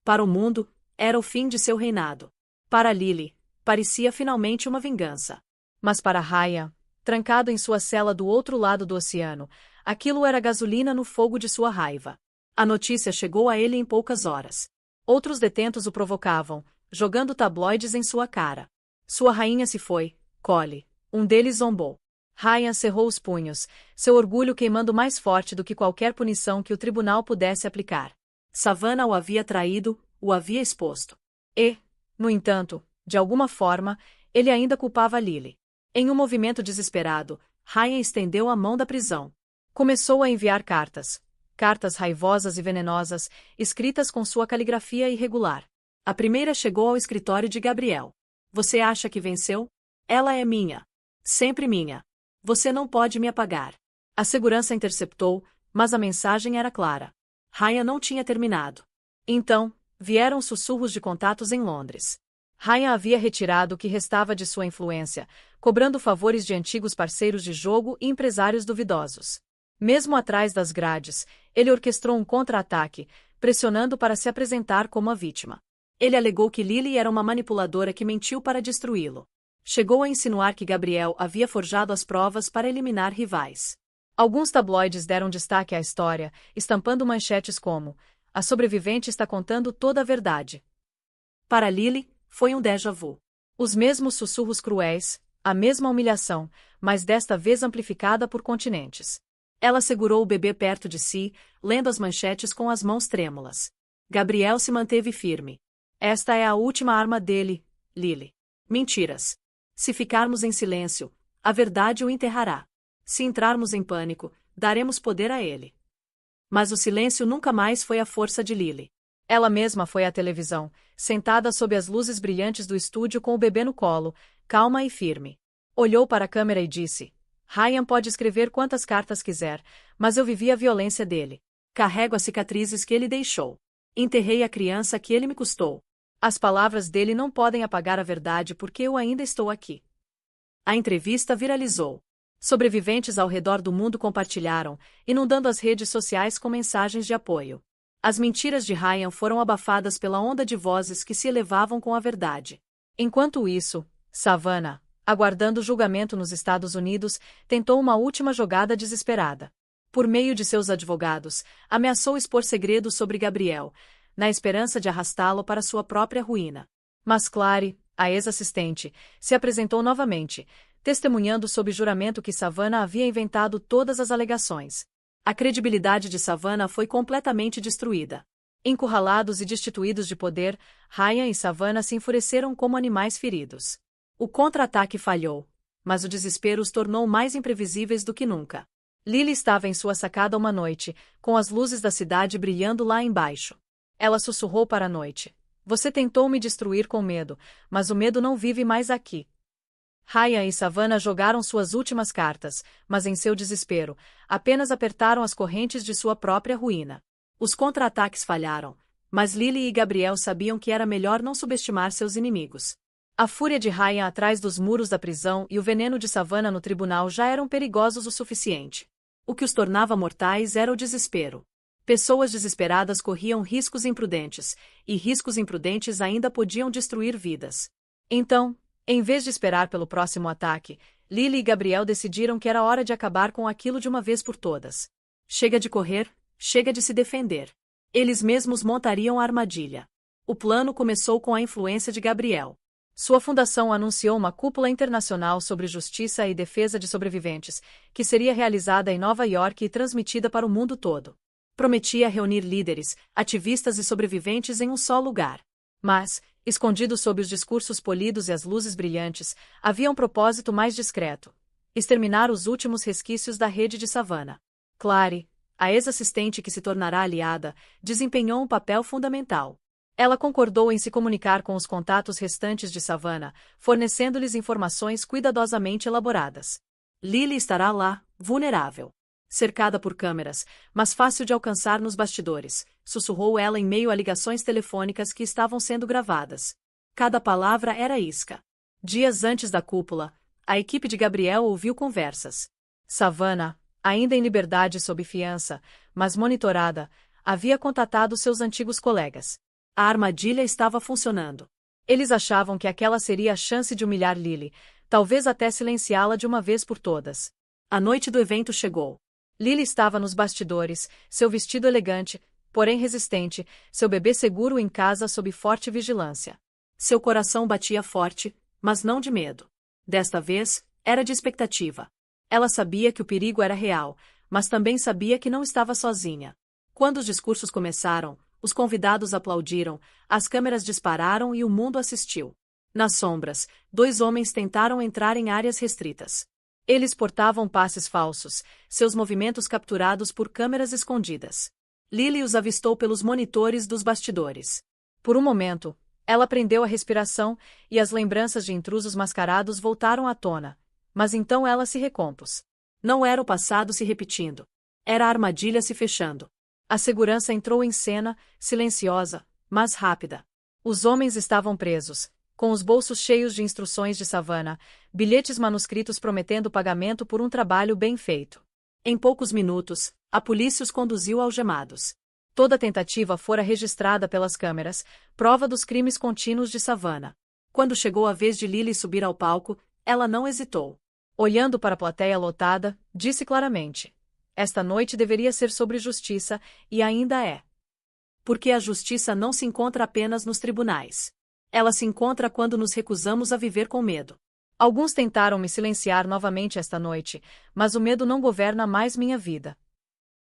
Para o mundo, era o fim de seu reinado. Para Lily, parecia finalmente uma vingança. Mas para Ryan, trancado em sua cela do outro lado do oceano, aquilo era gasolina no fogo de sua raiva. A notícia chegou a ele em poucas horas. Outros detentos o provocavam, jogando tabloides em sua cara. Sua rainha se foi, Colley. Um deles zombou. Ryan cerrou os punhos, seu orgulho queimando mais forte do que qualquer punição que o tribunal pudesse aplicar. Savannah o havia traído, o havia exposto. E, no entanto, de alguma forma, ele ainda culpava Lily. Em um movimento desesperado, Ryan estendeu a mão da prisão. Começou a enviar cartas. Cartas raivosas e venenosas, escritas com sua caligrafia irregular. A primeira chegou ao escritório de Gabriel. Você acha que venceu? Ela é minha. Sempre minha. Você não pode me apagar. A segurança interceptou, mas a mensagem era clara. Ryan não tinha terminado. Então, vieram sussurros de contatos em Londres. Ryan havia retirado o que restava de sua influência, cobrando favores de antigos parceiros de jogo e empresários duvidosos. Mesmo atrás das grades, ele orquestrou um contra-ataque, pressionando para se apresentar como a vítima. Ele alegou que Lily era uma manipuladora que mentiu para destruí-lo. Chegou a insinuar que Gabriel havia forjado as provas para eliminar rivais. Alguns tabloides deram destaque à história, estampando manchetes como: a sobrevivente está contando toda a verdade. Para Lily, foi um déjà vu. Os mesmos sussurros cruéis, a mesma humilhação, mas desta vez amplificada por continentes. Ela segurou o bebê perto de si, lendo as manchetes com as mãos trêmulas. Gabriel se manteve firme. Esta é a última arma dele, Lily. Mentiras. Se ficarmos em silêncio, a verdade o enterrará. Se entrarmos em pânico, daremos poder a ele. Mas o silêncio nunca mais foi a força de Lily. Ela mesma foi à televisão, sentada sob as luzes brilhantes do estúdio com o bebê no colo, calma e firme. Olhou para a câmera e disse: Ryan pode escrever quantas cartas quiser, mas eu vivi a violência dele. Carrego as cicatrizes que ele deixou. Enterrei a criança que ele me custou. As palavras dele não podem apagar a verdade porque eu ainda estou aqui. A entrevista viralizou. Sobreviventes ao redor do mundo compartilharam, inundando as redes sociais com mensagens de apoio. As mentiras de Ryan foram abafadas pela onda de vozes que se elevavam com a verdade. Enquanto isso, Savannah, aguardando julgamento nos Estados Unidos, tentou uma última jogada desesperada. Por meio de seus advogados, ameaçou expor segredos sobre Gabriel, na esperança de arrastá-lo para sua própria ruína. Mas Clary, a ex-assistente, se apresentou novamente, testemunhando sob juramento que Savannah havia inventado todas as alegações. A credibilidade de Savannah foi completamente destruída. Encurralados e destituídos de poder, Ryan e Savannah se enfureceram como animais feridos. O contra-ataque falhou, mas o desespero os tornou mais imprevisíveis do que nunca. Lily estava em sua sacada uma noite, com as luzes da cidade brilhando lá embaixo. Ela sussurrou para a noite. Você tentou me destruir com medo, mas o medo não vive mais aqui. Ryan e Savannah jogaram suas últimas cartas, mas em seu desespero, apenas apertaram as correntes de sua própria ruína. Os contra-ataques falharam, mas Lily e Gabriel sabiam que era melhor não subestimar seus inimigos. A fúria de Ryan atrás dos muros da prisão e o veneno de Savannah no tribunal já eram perigosos o suficiente. O que os tornava mortais era o desespero. Pessoas desesperadas corriam riscos imprudentes, e riscos imprudentes ainda podiam destruir vidas. Então, em vez de esperar pelo próximo ataque, Lily e Gabriel decidiram que era hora de acabar com aquilo de uma vez por todas. Chega de correr, chega de se defender. Eles mesmos montariam a armadilha. O plano começou com a influência de Gabriel. Sua fundação anunciou uma cúpula internacional sobre justiça e defesa de sobreviventes, que seria realizada em Nova York e transmitida para o mundo todo. Prometia reunir líderes, ativistas e sobreviventes em um só lugar. Mas, escondido sob os discursos polidos e as luzes brilhantes, havia um propósito mais discreto: exterminar os últimos resquícios da rede de Savannah. Clary, a ex-assistente que se tornará aliada, desempenhou um papel fundamental. Ela concordou em se comunicar com os contatos restantes de Savannah, fornecendo-lhes informações cuidadosamente elaboradas. Lily estará lá, vulnerável. Cercada por câmeras, mas fácil de alcançar nos bastidores, sussurrou ela em meio a ligações telefônicas que estavam sendo gravadas. Cada palavra era isca. Dias antes da cúpula, a equipe de Gabriel ouviu conversas. Savannah, ainda em liberdade sob fiança, mas monitorada, havia contatado seus antigos colegas. A armadilha estava funcionando. Eles achavam que aquela seria a chance de humilhar Lily, talvez até silenciá-la de uma vez por todas. A noite do evento chegou. Lily estava nos bastidores, seu vestido elegante, porém resistente, seu bebê seguro em casa sob forte vigilância. Seu coração batia forte, mas não de medo. Desta vez, era de expectativa. Ela sabia que o perigo era real, mas também sabia que não estava sozinha. Quando os discursos começaram, os convidados aplaudiram, as câmeras dispararam e o mundo assistiu. Nas sombras, 2 homens tentaram entrar em áreas restritas. Eles portavam passes falsos, seus movimentos capturados por câmeras escondidas. Lily os avistou pelos monitores dos bastidores. Por um momento, ela prendeu a respiração e as lembranças de intrusos mascarados voltaram à tona. Mas então ela se recompôs. Não era o passado se repetindo. Era a armadilha se fechando. A segurança entrou em cena, silenciosa, mas rápida. Os homens estavam presos, com os bolsos cheios de instruções de Savannah, bilhetes manuscritos prometendo pagamento por um trabalho bem feito. Em poucos minutos, a polícia os conduziu algemados. Toda tentativa fora registrada pelas câmeras, prova dos crimes contínuos de Savannah. Quando chegou a vez de Lily subir ao palco, ela não hesitou. Olhando para a plateia lotada, disse claramente: esta noite deveria ser sobre justiça, e ainda é. Porque a justiça não se encontra apenas nos tribunais. Ela se encontra quando nos recusamos a viver com medo. Alguns tentaram me silenciar novamente esta noite, mas o medo não governa mais minha vida.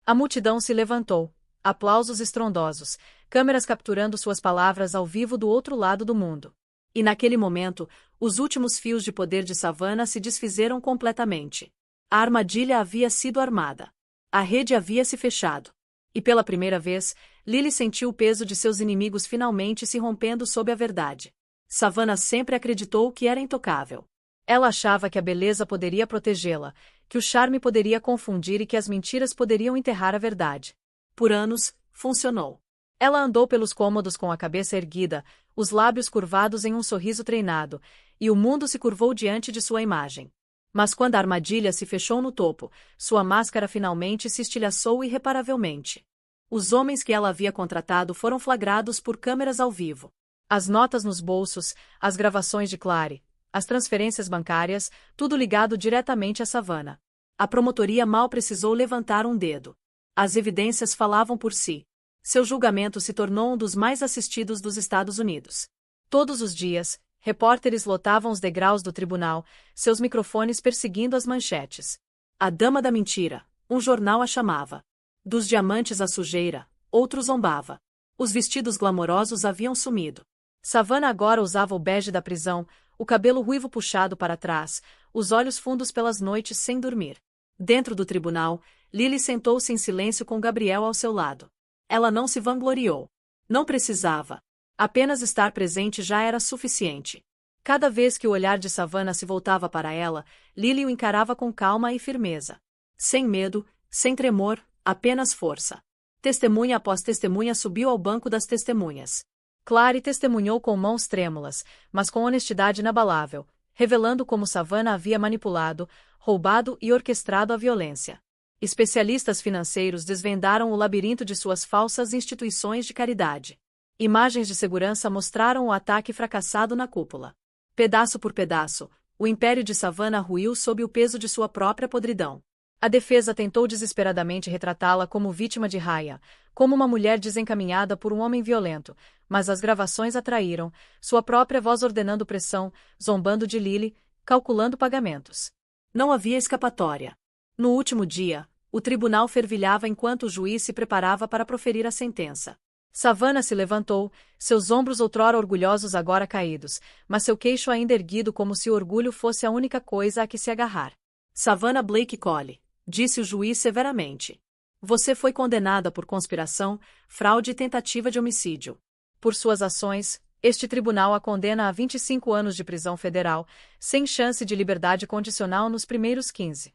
A multidão se levantou, aplausos estrondosos, câmeras capturando suas palavras ao vivo do outro lado do mundo. E naquele momento, os últimos fios de poder de Savannah se desfizeram completamente. A armadilha havia sido armada. A rede havia se fechado. E pela primeira vez, Lily sentiu o peso de seus inimigos finalmente se rompendo sob a verdade. Savannah sempre acreditou que era intocável. Ela achava que a beleza poderia protegê-la, que o charme poderia confundir e que as mentiras poderiam enterrar a verdade. Por anos, funcionou. Ela andou pelos cômodos com a cabeça erguida, os lábios curvados em um sorriso treinado, e o mundo se curvou diante de sua imagem. Mas quando a armadilha se fechou no topo, sua máscara finalmente se estilhaçou irreparavelmente. Os homens que ela havia contratado foram flagrados por câmeras ao vivo. As notas nos bolsos, as gravações de Clary, as transferências bancárias, tudo ligado diretamente a Savannah. A promotoria mal precisou levantar um dedo. As evidências falavam por si. Seu julgamento se tornou um dos mais assistidos dos Estados Unidos. Todos os dias, repórteres lotavam os degraus do tribunal, seus microfones perseguindo as manchetes. A Dama da Mentira, um jornal a chamava. Dos diamantes à sujeira, outro zombava. Os vestidos glamourosos haviam sumido. Savannah agora usava o bege da prisão, o cabelo ruivo puxado para trás, os olhos fundos pelas noites sem dormir. Dentro do tribunal, Lily sentou-se em silêncio com Gabriel ao seu lado. Ela não se vangloriou. Não precisava. Apenas estar presente já era suficiente. Cada vez que o olhar de Savannah se voltava para ela, Lily o encarava com calma e firmeza. Sem medo, sem tremor, apenas força. Testemunha após testemunha subiu ao banco das testemunhas. Clary testemunhou com mãos trêmulas, mas com honestidade inabalável, revelando como Savannah havia manipulado, roubado e orquestrado a violência. Especialistas financeiros desvendaram o labirinto de suas falsas instituições de caridade. Imagens de segurança mostraram o ataque fracassado na cúpula. Pedaço por pedaço, o império de Savannah ruiu sob o peso de sua própria podridão. A defesa tentou desesperadamente retratá-la como vítima de Ryan, como uma mulher desencaminhada por um homem violento, mas as gravações atraíram, sua própria voz ordenando pressão, zombando de Lily, calculando pagamentos. Não havia escapatória. No último dia, o tribunal fervilhava enquanto o juiz se preparava para proferir a sentença. Savannah se levantou, seus ombros outrora orgulhosos agora caídos, mas seu queixo ainda erguido como se o orgulho fosse a única coisa a que se agarrar. Savannah Blake Collie, disse o juiz severamente. Você foi condenada por conspiração, fraude e tentativa de homicídio. Por suas ações, este tribunal a condena a 25 anos de prisão federal, sem chance de liberdade condicional nos primeiros 15.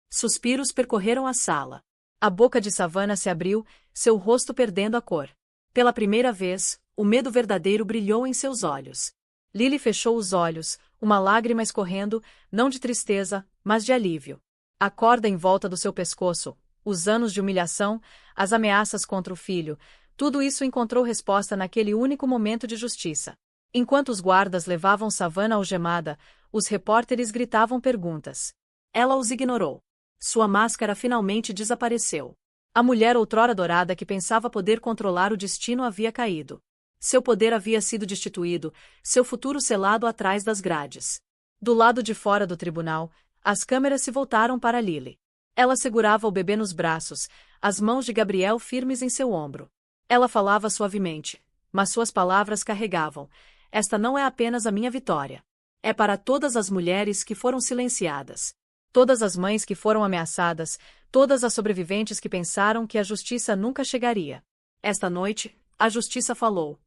Suspiros percorreram a sala. A boca de Savannah se abriu, seu rosto perdendo a cor. Pela primeira vez, o medo verdadeiro brilhou em seus olhos. Lily fechou os olhos, uma lágrima escorrendo, não de tristeza, mas de alívio. A corda em volta do seu pescoço, os anos de humilhação, as ameaças contra o filho, tudo isso encontrou resposta naquele único momento de justiça. Enquanto os guardas levavam Savannah algemada, os repórteres gritavam perguntas. Ela os ignorou. Sua máscara finalmente desapareceu. A mulher outrora dourada que pensava poder controlar o destino havia caído. Seu poder havia sido destituído, seu futuro selado atrás das grades. Do lado de fora do tribunal, as câmeras se voltaram para Lily. Ela segurava o bebê nos braços, as mãos de Gabriel firmes em seu ombro. Ela falava suavemente, mas suas palavras carregavam. Esta não é apenas a minha vitória. É para todas as mulheres que foram silenciadas. Todas as mães que foram ameaçadas, todas as sobreviventes que pensaram que a justiça nunca chegaria. Esta noite, a justiça falou.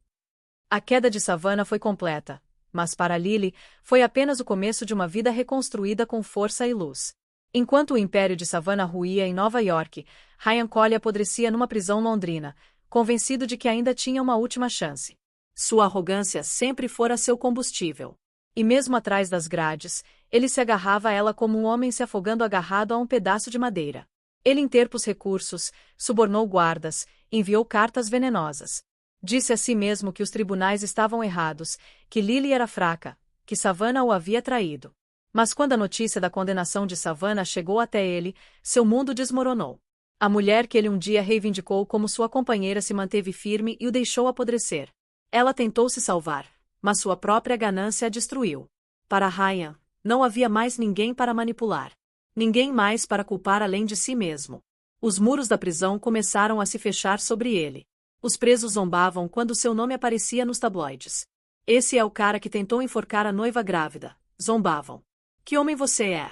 A queda de Savannah foi completa, mas para Lily, foi apenas o começo de uma vida reconstruída com força e luz. Enquanto o império de Savannah ruía em Nova York, Ryan Collie apodrecia numa prisão londrina, convencido de que ainda tinha uma última chance. Sua arrogância sempre fora seu combustível. E mesmo atrás das grades, ele se agarrava a ela como um homem se afogando agarrado a um pedaço de madeira. Ele interpôs recursos, subornou guardas, enviou cartas venenosas. Disse a si mesmo que os tribunais estavam errados, que Lily era fraca, que Savannah o havia traído. Mas quando a notícia da condenação de Savannah chegou até ele, seu mundo desmoronou. A mulher que ele um dia reivindicou como sua companheira se manteve firme e o deixou apodrecer. Ela tentou se salvar, mas sua própria ganância a destruiu. Para Ryan, não havia mais ninguém para manipular. Ninguém mais para culpar além de si mesmo. Os muros da prisão começaram a se fechar sobre ele. Os presos zombavam quando seu nome aparecia nos tabloides. Esse é o cara que tentou enforcar a noiva grávida, zombavam. Que homem você é?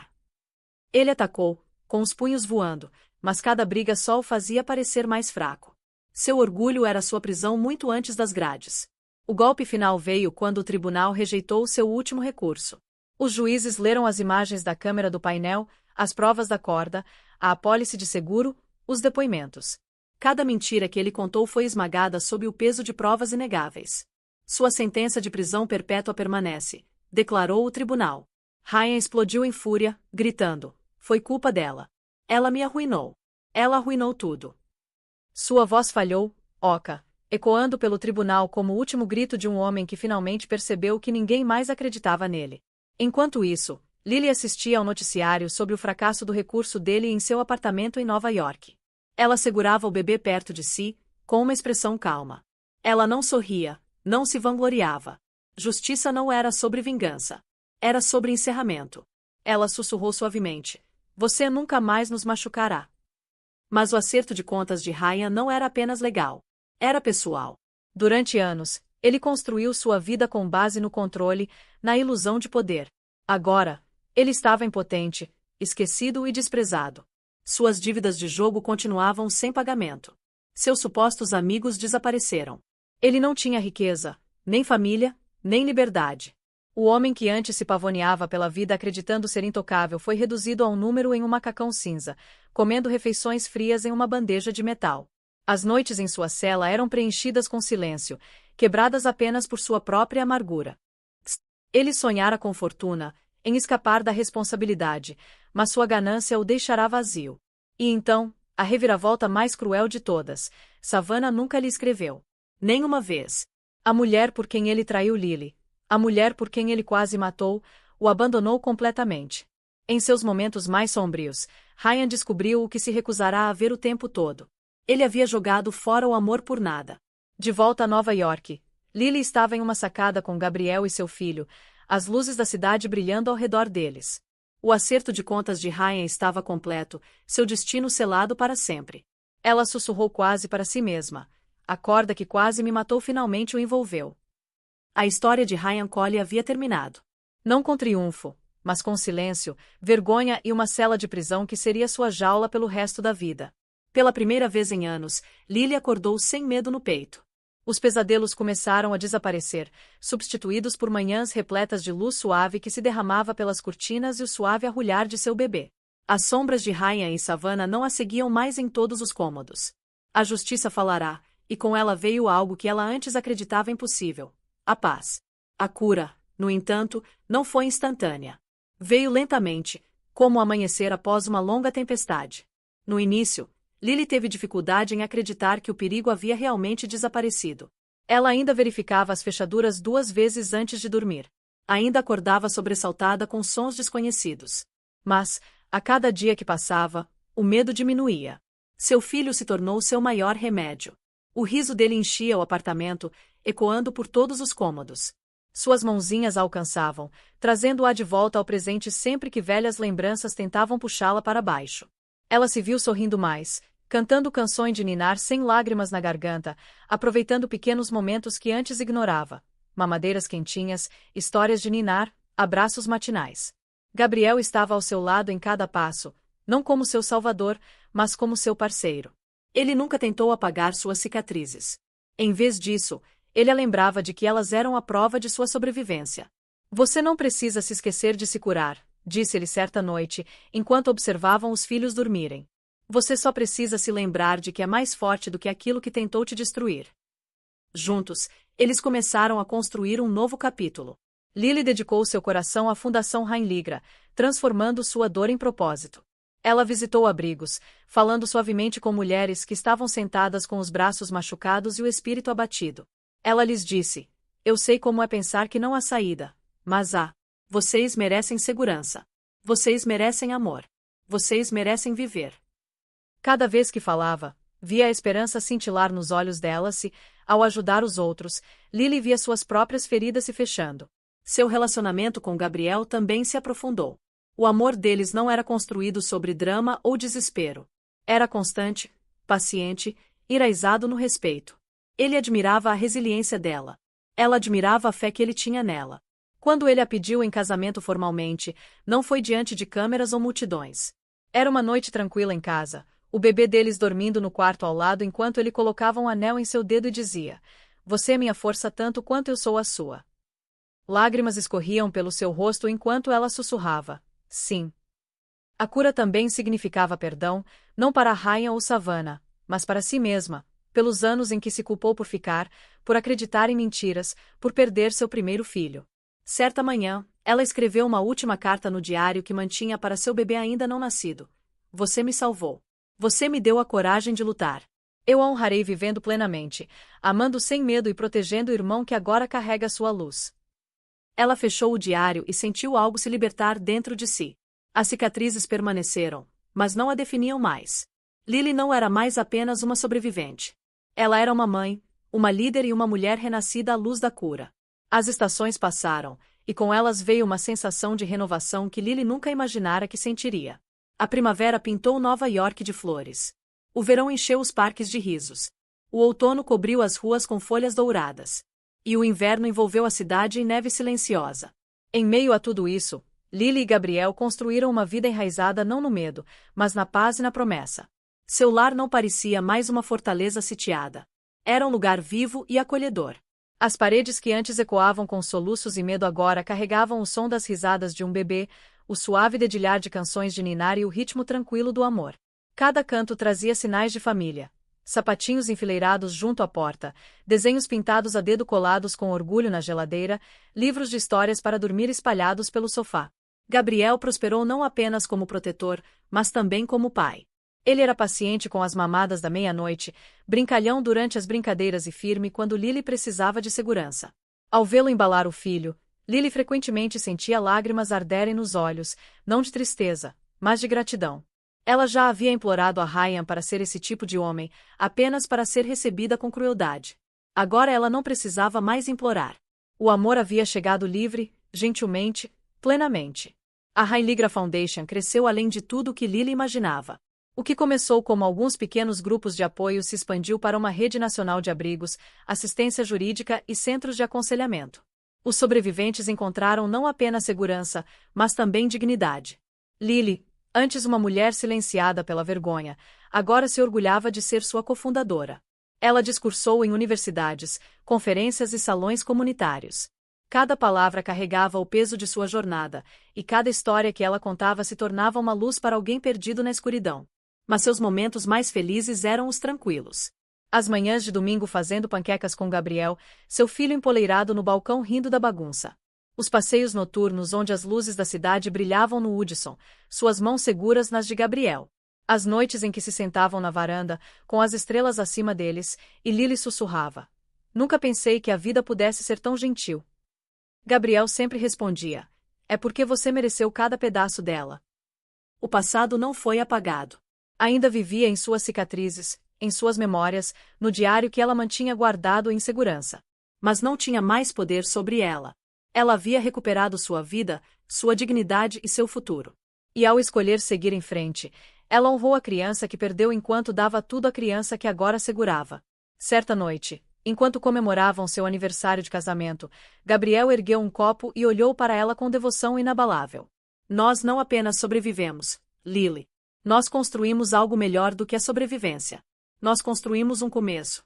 Ele atacou, com os punhos voando, mas cada briga só o fazia parecer mais fraco. Seu orgulho era sua prisão muito antes das grades. O golpe final veio quando o tribunal rejeitou seu último recurso. Os juízes leram as imagens da câmera do painel, as provas da corda, a apólice de seguro, os depoimentos. Cada mentira que ele contou foi esmagada sob o peso de provas inegáveis. Sua sentença de prisão perpétua permanece, declarou o tribunal. Ryan explodiu em fúria, gritando: foi culpa dela. Ela me arruinou. Ela arruinou tudo. Sua voz falhou, oca, ecoando pelo tribunal como o último grito de um homem que finalmente percebeu que ninguém mais acreditava nele. Enquanto isso, Lily assistia ao noticiário sobre o fracasso do recurso dele em seu apartamento em Nova York. Ela segurava o bebê perto de si, com uma expressão calma. Ela não sorria, não se vangloriava. Justiça não era sobre vingança. Era sobre encerramento. Ela sussurrou suavemente. Você nunca mais nos machucará. Mas o acerto de contas de Ryan não era apenas legal. Era pessoal. Durante anos, ele construiu sua vida com base no controle, na ilusão de poder. Agora, ele estava impotente, esquecido e desprezado. Suas dívidas de jogo continuavam sem pagamento. Seus supostos amigos desapareceram. Ele não tinha riqueza, nem família, nem liberdade. O homem que antes se pavoneava pela vida acreditando ser intocável foi reduzido a um número em um macacão cinza, comendo refeições frias em uma bandeja de metal. As noites em sua cela eram preenchidas com silêncio, quebradas apenas por sua própria amargura. Ele sonhara com fortuna, em escapar da responsabilidade, mas sua ganância o deixará vazio. E então, a reviravolta mais cruel de todas, Savannah nunca lhe escreveu. Nem uma vez. A mulher por quem ele traiu Lily, a mulher por quem ele quase matou, o abandonou completamente. Em seus momentos mais sombrios, Ryan descobriu o que se recusará a ver o tempo todo. Ele havia jogado fora o amor por nada. De volta a Nova York, Lily estava em uma sacada com Gabriel e seu filho, as luzes da cidade brilhando ao redor deles. O acerto de contas de Ryan estava completo, seu destino selado para sempre. Ela sussurrou quase para si mesma. A corda que quase me matou finalmente o envolveu. A história de Ryan Cole havia terminado. Não com triunfo, mas com silêncio, vergonha e uma cela de prisão que seria sua jaula pelo resto da vida. Pela primeira vez em anos, Lily acordou sem medo no peito. Os pesadelos começaram a desaparecer, substituídos por manhãs repletas de luz suave que se derramava pelas cortinas e o suave arrulhar de seu bebê. As sombras de Ryan e Savannah não a seguiam mais em todos os cômodos. A justiça falará, e com ela veio algo que ela antes acreditava impossível: a paz. A cura, no entanto, não foi instantânea. Veio lentamente, como o amanhecer após uma longa tempestade. No início, Lily teve dificuldade em acreditar que o perigo havia realmente desaparecido. Ela ainda verificava as fechaduras 2 vezes antes de dormir. Ainda acordava sobressaltada com sons desconhecidos. Mas, a cada dia que passava, o medo diminuía. Seu filho se tornou seu maior remédio. O riso dele enchia o apartamento, ecoando por todos os cômodos. Suas mãozinhas a alcançavam, trazendo-a de volta ao presente sempre que velhas lembranças tentavam puxá-la para baixo. Ela se viu sorrindo mais, cantando canções de ninar sem lágrimas na garganta, aproveitando pequenos momentos que antes ignorava. Mamadeiras quentinhas, histórias de ninar, abraços matinais. Gabriel estava ao seu lado em cada passo, não como seu salvador, mas como seu parceiro. Ele nunca tentou apagar suas cicatrizes. Em vez disso, ele a lembrava de que elas eram a prova de sua sobrevivência. Você não precisa se esquecer de se curar, disse-lhe certa noite, enquanto observavam os filhos dormirem. Você só precisa se lembrar de que é mais forte do que aquilo que tentou te destruir. Juntos, eles começaram a construir um novo capítulo. Lily dedicou seu coração à Fundação Reinligra, transformando sua dor em propósito. Ela visitou abrigos, falando suavemente com mulheres que estavam sentadas com os braços machucados e o espírito abatido. Ela lhes disse: eu sei como é pensar que não há saída, mas há. Vocês merecem segurança. Vocês merecem amor. Vocês merecem viver. Cada vez que falava, via a esperança cintilar nos olhos delas e, ao ajudar os outros, Lily via suas próprias feridas se fechando. Seu relacionamento com Gabriel também se aprofundou. O amor deles não era construído sobre drama ou desespero. Era constante, paciente, enraizado no respeito. Ele admirava a resiliência dela. Ela admirava a fé que ele tinha nela. Quando ele a pediu em casamento formalmente, não foi diante de câmeras ou multidões. Era uma noite tranquila em casa, o bebê deles dormindo no quarto ao lado enquanto ele colocava um anel em seu dedo e dizia: você é minha força tanto quanto eu sou a sua. Lágrimas escorriam pelo seu rosto enquanto ela sussurrava: sim. A cura também significava perdão, não para Ryan ou Savannah, mas para si mesma, pelos anos em que se culpou por ficar, por acreditar em mentiras, por perder seu primeiro filho. Certa manhã, ela escreveu uma última carta no diário que mantinha para seu bebê ainda não nascido. Você me salvou. Você me deu a coragem de lutar. Eu a honrarei vivendo plenamente, amando sem medo e protegendo o irmão que agora carrega sua luz. Ela fechou o diário e sentiu algo se libertar dentro de si. As cicatrizes permaneceram, mas não a definiam mais. Lily não era mais apenas uma sobrevivente. Ela era uma mãe, uma líder e uma mulher renascida à luz da cura. As estações passaram, e com elas veio uma sensação de renovação que Lily nunca imaginara que sentiria. A primavera pintou Nova York de flores. O verão encheu os parques de risos. O outono cobriu as ruas com folhas douradas. E o inverno envolveu a cidade em neve silenciosa. Em meio a tudo isso, Lily e Gabriel construíram uma vida enraizada não no medo, mas na paz e na promessa. Seu lar não parecia mais uma fortaleza sitiada. Era um lugar vivo e acolhedor. As paredes que antes ecoavam com soluços e medo agora carregavam o som das risadas de um bebê, o suave dedilhar de canções de ninar e o ritmo tranquilo do amor. Cada canto trazia sinais de família. Sapatinhos enfileirados junto à porta, desenhos pintados a dedo colados com orgulho na geladeira, livros de histórias para dormir espalhados pelo sofá. Gabriel prosperou não apenas como protetor, mas também como pai. Ele era paciente com as mamadas da meia-noite, brincalhão durante as brincadeiras e firme quando Lily precisava de segurança. Ao vê-lo embalar o filho, Lily frequentemente sentia lágrimas arderem nos olhos, não de tristeza, mas de gratidão. Ela já havia implorado a Ryan para ser esse tipo de homem, apenas para ser recebida com crueldade. Agora ela não precisava mais implorar. O amor havia chegado livre, gentilmente, plenamente. A Hailigra Foundation cresceu além de tudo o que Lily imaginava. O que começou como alguns pequenos grupos de apoio se expandiu para uma rede nacional de abrigos, assistência jurídica e centros de aconselhamento. Os sobreviventes encontraram não apenas segurança, mas também dignidade. Lily, antes uma mulher silenciada pela vergonha, agora se orgulhava de ser sua cofundadora. Ela discursou em universidades, conferências e salões comunitários. Cada palavra carregava o peso de sua jornada, e cada história que ela contava se tornava uma luz para alguém perdido na escuridão. Mas seus momentos mais felizes eram os tranquilos. As manhãs de domingo fazendo panquecas com Gabriel, seu filho empoleirado no balcão rindo da bagunça. Os passeios noturnos onde as luzes da cidade brilhavam no Hudson, suas mãos seguras nas de Gabriel. As noites em que se sentavam na varanda, com as estrelas acima deles, e Lily sussurrava: "Nunca pensei que a vida pudesse ser tão gentil." Gabriel sempre respondia: "É porque você mereceu cada pedaço dela." O passado não foi apagado. Ainda vivia em suas cicatrizes, em suas memórias, no diário que ela mantinha guardado em segurança. Mas não tinha mais poder sobre ela. Ela havia recuperado sua vida, sua dignidade e seu futuro. E ao escolher seguir em frente, ela honrou a criança que perdeu enquanto dava tudo à criança que agora segurava. Certa noite, enquanto comemoravam seu aniversário de casamento, Gabriel ergueu um copo e olhou para ela com devoção inabalável. "Nós não apenas sobrevivemos, Lily. Nós construímos algo melhor do que a sobrevivência. Nós construímos um começo."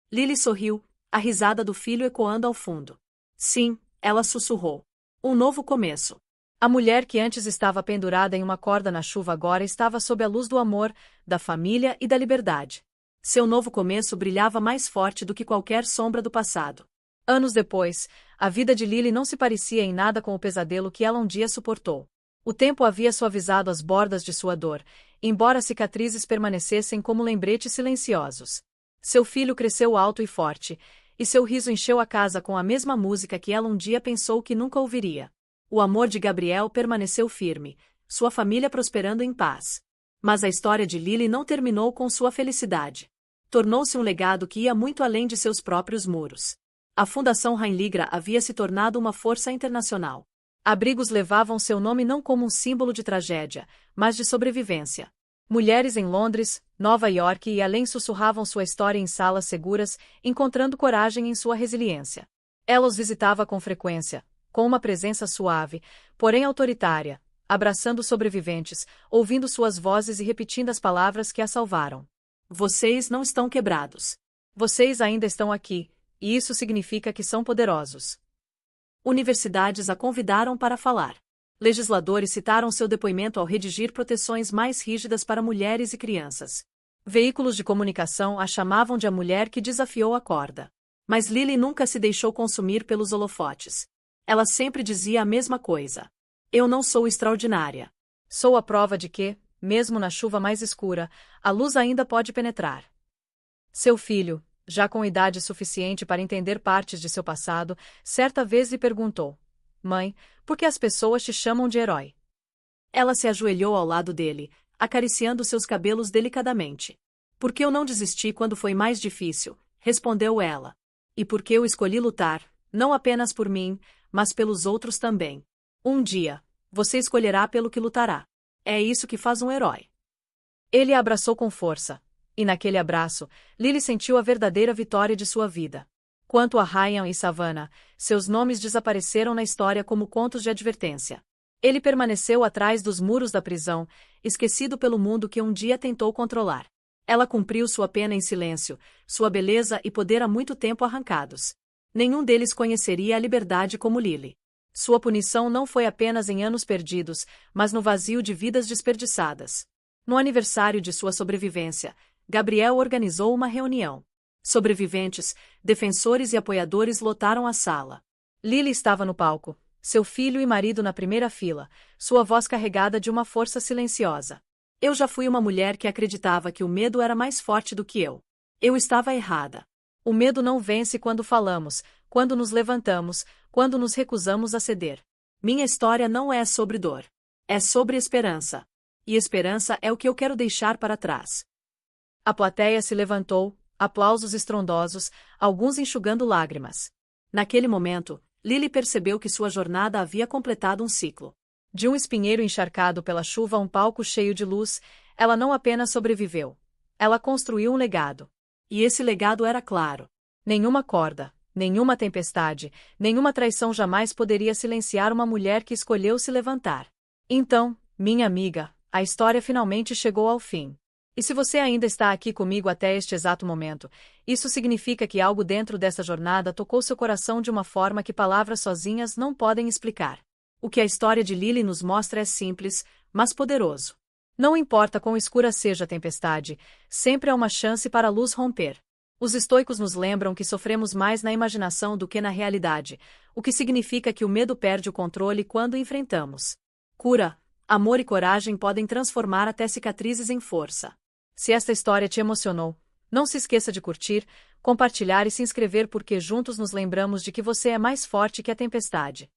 Lily sorriu, a risada do filho ecoando ao fundo. "Sim," ela sussurrou. "Um novo começo." A mulher que antes estava pendurada em uma corda na chuva agora estava sob a luz do amor, da família e da liberdade. Seu novo começo brilhava mais forte do que qualquer sombra do passado. Anos depois, a vida de Lily não se parecia em nada com o pesadelo que ela um dia suportou. O tempo havia suavizado as bordas de sua dor, embora as cicatrizes permanecessem como lembretes silenciosos. Seu filho cresceu alto e forte, e seu riso encheu a casa com a mesma música que ela um dia pensou que nunca ouviria. O amor de Gabriel permaneceu firme, sua família prosperando em paz. Mas a história de Lily não terminou com sua felicidade. Tornou-se um legado que ia muito além de seus próprios muros. A Fundação Hailigra havia se tornado uma força internacional. Abrigos levavam seu nome não como um símbolo de tragédia, mas de sobrevivência. Mulheres em Londres, Nova York e além sussurravam sua história em salas seguras, encontrando coragem em sua resiliência. Ela os visitava com frequência, com uma presença suave, porém autoritária, abraçando sobreviventes, ouvindo suas vozes e repetindo as palavras que a salvaram. "Vocês não estão quebrados. Vocês ainda estão aqui, e isso significa que são poderosos." Universidades a convidaram para falar. Legisladores citaram seu depoimento ao redigir proteções mais rígidas para mulheres e crianças. Veículos de comunicação a chamavam de a mulher que desafiou a corda. Mas Lily nunca se deixou consumir pelos holofotes. Ela sempre dizia a mesma coisa: "Eu não sou extraordinária. Sou a prova de que, mesmo na chuva mais escura, a luz ainda pode penetrar." Seu filho, já com idade suficiente para entender partes de seu passado, certa vez lhe perguntou: Mãe, por que as pessoas te chamam de herói? Ela se ajoelhou ao lado dele, acariciando seus cabelos delicadamente. Porque eu não desisti quando foi mais difícil, respondeu ela. E porque eu escolhi lutar, não apenas por mim, mas pelos outros também. Um dia, você escolherá pelo que lutará. É isso que faz um herói. Ele a abraçou com força. E naquele abraço, Lily sentiu a verdadeira vitória de sua vida. Quanto a Ryan e Savannah, seus nomes desapareceram na história como contos de advertência. Ele permaneceu atrás dos muros da prisão, esquecido pelo mundo que um dia tentou controlar. Ela cumpriu sua pena em silêncio, sua beleza e poder há muito tempo arrancados. Nenhum deles conheceria a liberdade como Lily. Sua punição não foi apenas em anos perdidos, mas no vazio de vidas desperdiçadas. No aniversário de sua sobrevivência, Gabriel organizou uma reunião. Sobreviventes, defensores e apoiadores lotaram a sala. Lily estava no palco, seu filho e marido na primeira fila, sua voz carregada de uma força silenciosa. Eu já fui uma mulher que acreditava que o medo era mais forte do que eu. Eu estava errada. O medo não vence quando falamos, quando nos levantamos, quando nos recusamos a ceder. Minha história não é sobre dor. É sobre esperança. E esperança é o que eu quero deixar para trás. A plateia se levantou, aplausos estrondosos, alguns enxugando lágrimas. Naquele momento, Lily percebeu que sua jornada havia completado um ciclo. De um espinheiro encharcado pela chuva a um palco cheio de luz, ela não apenas sobreviveu. Ela construiu um legado. E esse legado era claro. Nenhuma corda, nenhuma tempestade, nenhuma traição jamais poderia silenciar uma mulher que escolheu se levantar. Então, minha amiga, a história finalmente chegou ao fim. E se você ainda está aqui comigo até este exato momento, isso significa que algo dentro dessa jornada tocou seu coração de uma forma que palavras sozinhas não podem explicar. O que a história de Lily nos mostra é simples, mas poderoso. Não importa quão escura seja a tempestade, sempre há uma chance para a luz romper. Os estoicos nos lembram que sofremos mais na imaginação do que na realidade, o que significa que o medo perde o controle quando o enfrentamos. Cura, amor e coragem podem transformar até cicatrizes em força. Se esta história te emocionou, não se esqueça de curtir, compartilhar e se inscrever porque juntos nos lembramos de que você é mais forte que a tempestade.